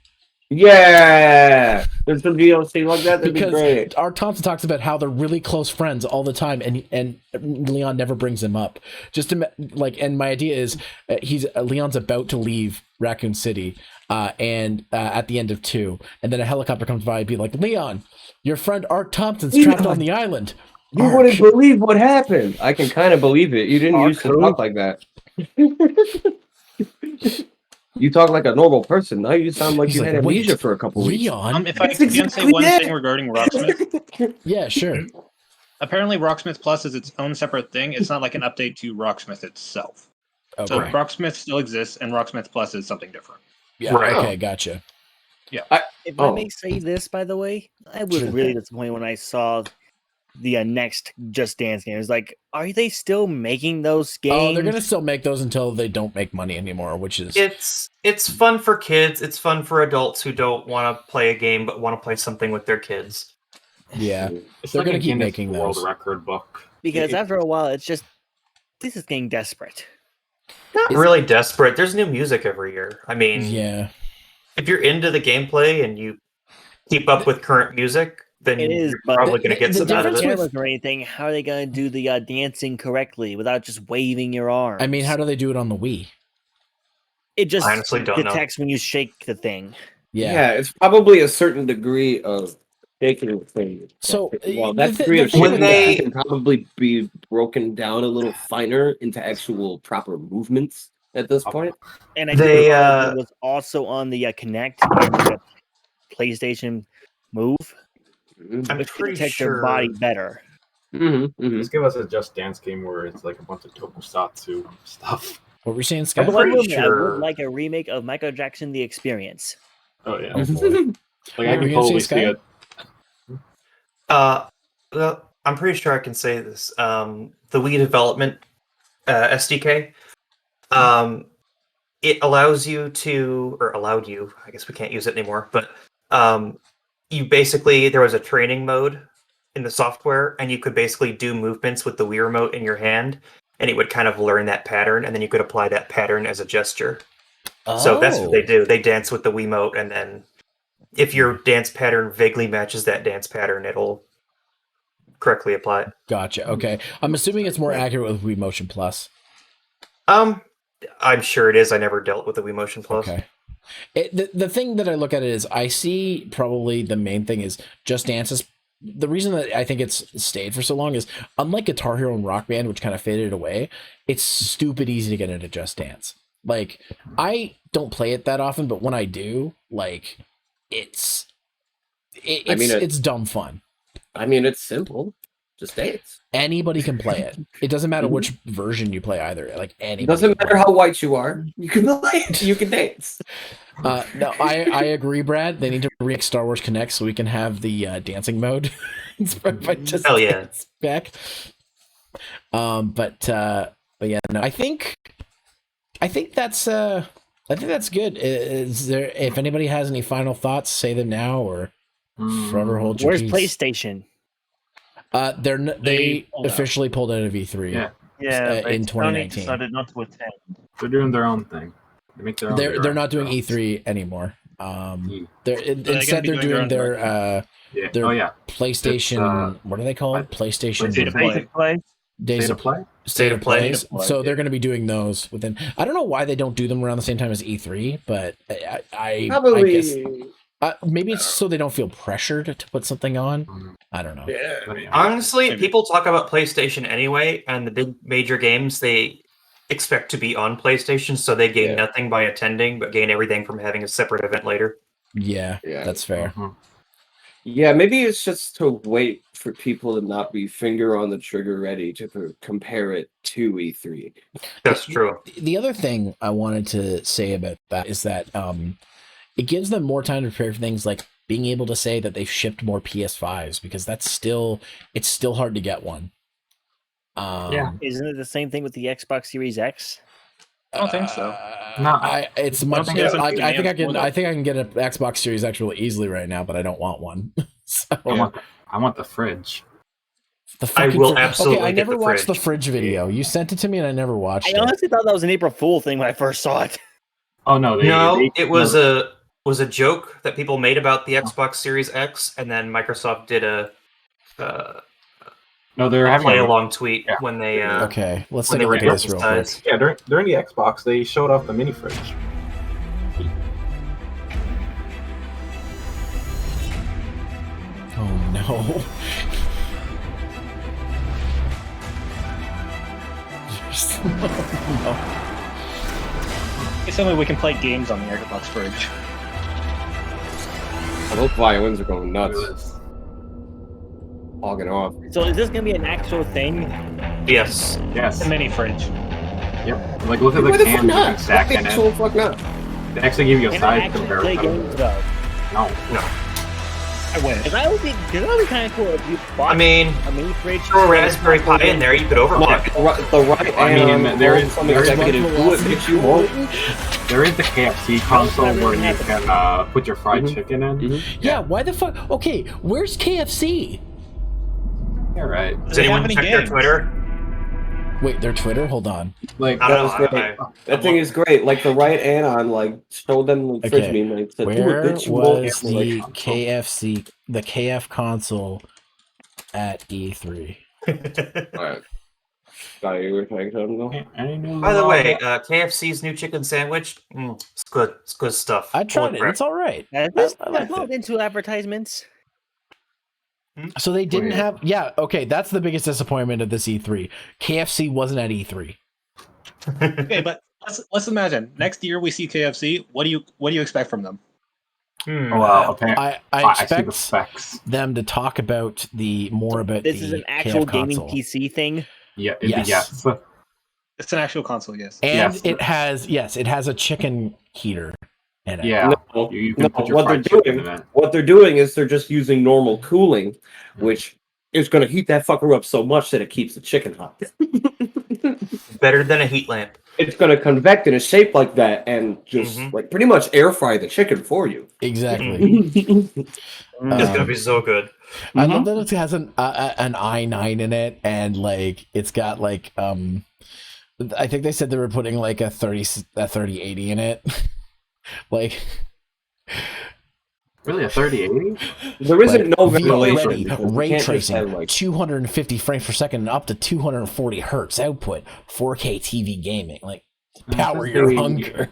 Yeah, there's some DLC like that. That'd be great. Ark Thompson talks about how they're really close friends all the time, and Leon never brings him up. Just to, like, and my idea is Leon's about to leave Raccoon City, and at the end of 2, and then a helicopter comes by and be like, Leon, your friend Ark Thompson's trapped on the island. You wouldn't believe what happened. I can kind of believe it. You didn't used to talk like that. You talk like a normal person. Now you sound like you had amnesia for a couple weeks. Leon? If I can say one thing regarding Rocksmith. Yeah, sure. Apparently, Rocksmith Plus is its own separate thing. It's not like an update to Rocksmith itself. Okay. So Rocksmith still exists, and Rocksmith Plus is something different. Yeah. Right. Okay. Gotcha. Yeah. If I may say this, by the way, I was really disappointed when I saw the next Just Dance game. It's like, are they still making those games? Oh, they're gonna still make those until they don't make money anymore, which is It's fun for kids. It's fun for adults who don't want to play a game but want to play something with their kids. Yeah, It's they're like gonna a keep Guinness making World those. Record book. Because after a while, it's just, this is getting desperate. Not really desperate. There's new music every year. I mean, yeah. If you're into the gameplay and you keep up with current music, then you're probably going to get some out of it. Or anything, how are they going to do the dancing correctly without just waving your arms? I mean, how do they do it on the Wii? It just I honestly don't know. detects when you shake the thing. Yeah, it's probably a certain degree of shaking thing. So, well, that degree of shaking can probably be broken down a little finer into actual proper movements at this point. And I think it was also on the Kinect, the PlayStation Move. I'm which pretty detect sure their body better. Just give us a Just Dance game where it's like a bunch of tokusatsu stuff. What were you saying, I Scott? would like a remake of Michael Jackson: The Experience. Oh yeah. Like I can totally see it. Well, I'm pretty sure I can say this. The Wii development SDK, it allows you to, or allowed you. I guess we can't use it anymore. But you basically there was a training mode in the software, and you could basically do movements with the Wii remote in your hand, and it would kind of learn that pattern, and then you could apply that pattern as a gesture. So that's what they do. They dance with the Wiimote, and then if your dance pattern vaguely matches that dance pattern, it'll correctly apply it. Gotcha. Okay. I'm assuming it's more accurate with Wii Motion Plus. I'm sure it is. I never dealt with the Wii Motion Plus. Okay. The thing that I look at it is I see probably the main thing is Just Dance is the reason that I think it's stayed for so long is unlike Guitar Hero and Rock Band, which kind of faded away, it's stupid easy to get into Just Dance. Like I don't play it that often, but when I do, like it's dumb fun. I mean, it's simple. Just dance. Anybody can play it. It doesn't matter which version you play either. Like anybody. It doesn't matter how white you are. You can play it. You can dance. No, I agree, Brad. They need to remake Star Wars Connect so we can have the dancing mode inspired by Just Dance back. But yeah, no. I think that's good. Is there? If anybody has any final thoughts, say them now or forever hold your Where's peace. PlayStation? They officially pulled out of E3. In 2019. Decided not to attend. They're doing their own thing. They make their own. They're not doing E3 anymore. Instead they're doing their PlayStation. What are they called? PlayStation State of Play. State of Play. So they're going to be doing those within. I don't know why they don't do them around the same time as E3, but I guess. Maybe it's so they don't feel pressured to put something on. I don't know. Yeah. Honestly, people talk about PlayStation anyway, and the big major games they expect to be on PlayStation, so they gain nothing by attending, but gain everything from having a separate event later. Yeah, that's fair. Yeah, maybe it's just to wait for people to not be finger on the trigger ready to compare it to E3. That's true. The other thing I wanted to say about that is that it gives them more time to prepare for things like being able to say that they've shipped more PS5s because it's still hard to get one. Isn't it the same thing with the Xbox Series X? I don't think so. It's much. I think I can get an Xbox Series X really easily right now, but I don't want one. So, I want the fridge. I will absolutely. Okay, I never watched the fridge. fridge video. You sent it to me, and I never watched it. I honestly thought that was an April Fool thing when I first saw it. Oh no! It was a joke that people made about the Xbox Series X, and then Microsoft did a they're having play along tweet when they okay. Let's when take a they look at this real quick. Yeah, during the Xbox, they showed off the mini fridge. Oh no. It's only we can play games on the Xbox fridge. Oh, those violins are going nuts. Hogging off. So is this gonna be an actual thing? Yes. Yes. A mini fridge. Yep. Like look at the cans you can stack in it. Fuck not? They actually give you a Can size I actually play comparison. games though? No. I wish. Because that would be kind of cool if you bought I mean, a mini fridge. throw a Raspberry Pi in there, you could overclock it. The right there is executive do it, bitch, you won't. There is the KFC console where you can put your fried chicken in. Yeah, why the fuck? Okay, where's KFC? Yeah, right. Does anyone check their Twitter? Wait, their Twitter? Hold on. Like that was great. That thing is great. Like the right anon, like showed them the fridge meme. Like, said, Where do it, bitch, you won't. was the KFC, the KF console at E3? Alright. Thought you were talking something though. By the way, KFC's new chicken sandwich, it's good. It's good stuff. I tried it. It's all right. I like into advertisements. So they didn't have. Yeah, okay. That's the biggest disappointment of this E3. KFC wasn't at E3. Okay, but let's imagine next year we see KFC. What do you expect from them? Well, okay. I expect them to talk about more about this is an actual gaming PC thing. Yeah. Yes. It's an actual console. Yes. And it has a chicken heater in it. Yeah. No, You can no. put your fried chicken in it. What they're doing is they're just using normal cooling, which is going to heat that fucker up so much that it keeps the chicken hot. Better than a heat lamp. It's going to convect in a shape like that and just like pretty much air fry the chicken for you. Exactly. It's gonna be so good. I love that it has an i9 in it, and like it's got like I think they said they were putting like a 3080 in it. Like really a 3080? There isn't no ready, ventilation. ray tracing, 250 frames per second, and up to 240 hertz output, 4K TV gaming. Like power your hunger.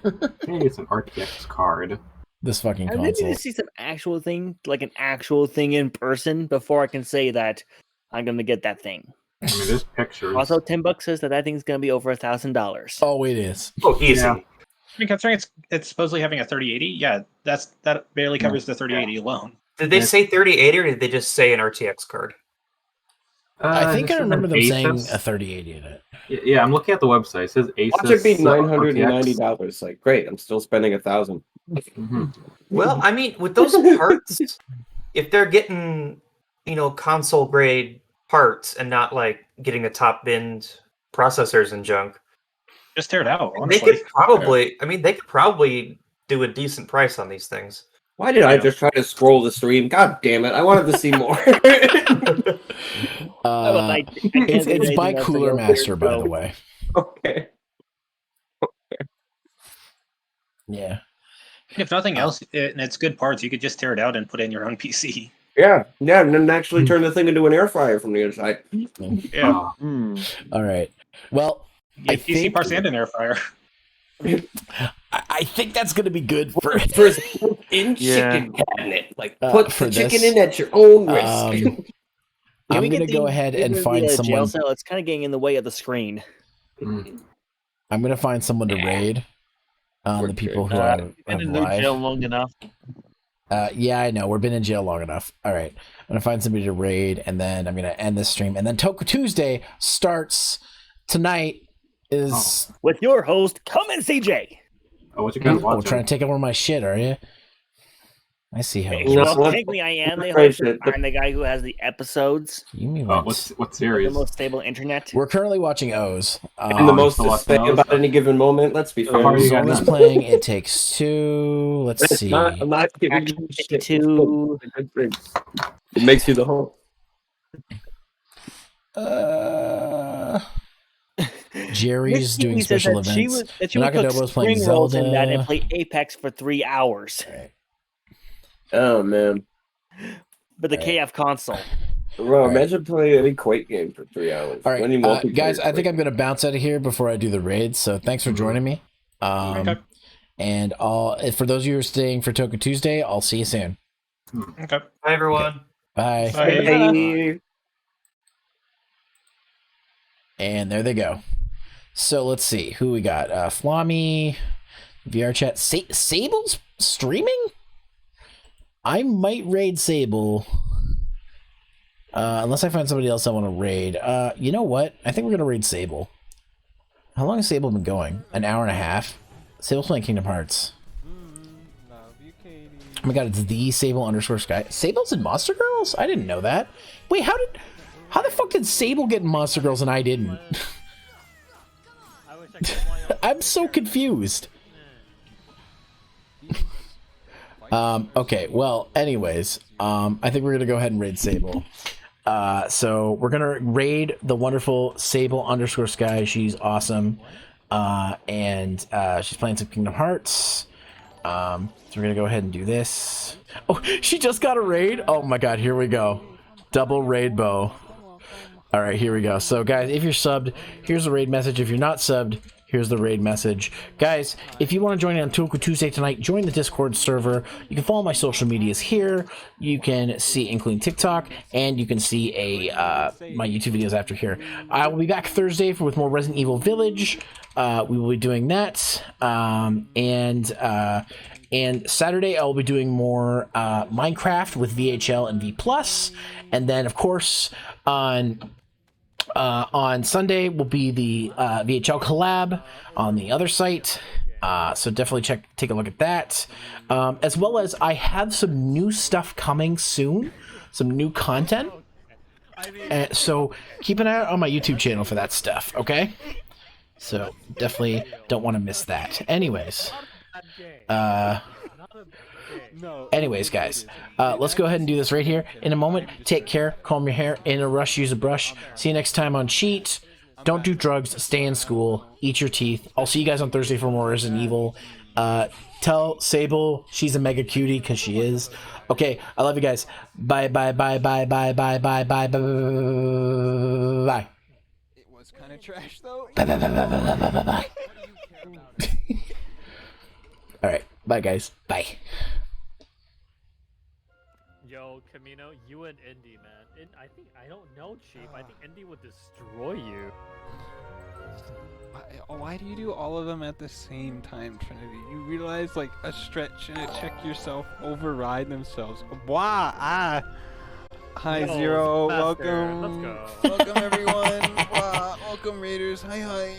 Maybe it's an RTX card. This fucking I need console. to see some actual thing, like an actual thing in person, before I can say that I'm gonna get that thing. I mean, there's pictures. Also, $10 says that thing's gonna be over $1,000. Oh, it is. Oh, easy. I mean, considering it's supposedly having a 3080, yeah, that barely covers the 3080 alone. Did they say 3080 or did they just say an RTX card? I think I remember them saying Asus? a 3080 in it. Yeah, I'm looking at the website. It says Asus. Watch it be RTX. $990. Like, great, I'm still spending $1,000. Well, I mean, with those parts, if they're getting, console grade parts and not like getting the top binned processors and junk, just tear it out. They could probably do a decent price on these things. Why did I just try to scroll the stream? God damn it! I wanted to see more. It's by Cooler Master, by the way. Okay. Yeah. If nothing else, and it's good parts, you could just tear it out and put it in your own PC. Yeah, and then actually turn the thing into an air fryer from the inside. Yeah. All right. Well, I PC parts and an air fryer. I think that's going to be good for in chicken cabinet. Like put the for chicken this, in at your own risk. I'm going to go ahead and find someone. Cell? It's kind of getting in the way of the screen. I'm going to find someone to raid the people who are been in no jail long enough. Yeah, I know. We've been in jail long enough. All right. I'm going to find somebody to raid, and then I'm going to end this stream. And then Toku Tuesday starts tonight. With your host, Come and CJ. Oh, what you guys watching? Trying to take over my shit, are you? I see how. Well, technically, I am the host. I'm the guy who has the episodes. You mean what series? The most stable internet. We're currently watching O's. And the most to say about any given moment. Let's be fair. O's playing It Takes Two. Let's see. I'm not giving you shit. It makes you the host. Jerry's doing special events. Nakadobo's playing Zelda. And play Apex for 3 hours. Right. Oh man! But the KF console. Bro, imagine playing any Quake game for 3 hours. All right, guys. I think I'm going to bounce out of here before I do the raids. So thanks for joining me. And for those of you who are staying for Toku Tuesday, I'll see you soon. Okay. Bye, everyone. Bye. Bye. And there they go. So let's see who we got. Flommy, VR chat. Sable's streaming? I might raid Sable. Unless I find somebody else I want to raid. You know what? I think we're going to raid Sable. How long has Sable been going? An hour and a half? Sable's playing Kingdom Hearts. Oh my god, it's the Sable_Sky. Sable's in Monster Girls? I didn't know that. Wait, how the fuck did Sable get in Monster Girls and I didn't? I'm so confused. Okay, well, anyways, I think we're gonna go ahead and raid Sable. So we're gonna raid the wonderful Sable_Sky. She's awesome. And she's playing some Kingdom Hearts. So we're gonna go ahead and do this. Oh, she just got a raid. Oh my god, here we go. Double raid bow. All right, here we go. So guys, if you're subbed, here's the raid message. If you're not subbed, here's the raid message. Guys, if you want to join in on Toku Tuesday tonight, join the Discord server. You can follow my social medias here. You can see, including TikTok, and you can see my YouTube videos after here. I will be back Thursday with more Resident Evil Village. We will be doing that. And Saturday I'll be doing more Minecraft with VHL and V+. And then, of course, on Sunday will be the VHL collab on the other site. So definitely take a look at that. As well as I have some new stuff coming soon, some new content. So keep an eye out on my YouTube channel for that stuff, okay? So definitely don't want to miss that. Anyways, guys, let's go ahead and do this right here in a moment. Take care, comb your hair, in a rush, use a brush. See you next time on Cheat. Don't do drugs, stay in school, eat your teeth. I'll see you guys on Thursday for more Resident Evil. Tell Sable she's a mega cutie, because she is. Okay, I love you guys. Bye, bye, bye, bye, bye, bye, bye, bye, bye, bye. It was kind of trash, though. Bye, bye, bye, bye, bye, bye, bye, bye. Alright, bye, guys. Bye. Yo, Camino, you and Indy, man. I don't know, Chief. I think Indy would destroy you. Why do you do all of them at the same time, Trinity? You realize, like, a stretch and a check yourself override themselves. Why? Hi, Zero. Welcome. Let's go. Welcome, everyone. Wow. Welcome, Raiders. Hi.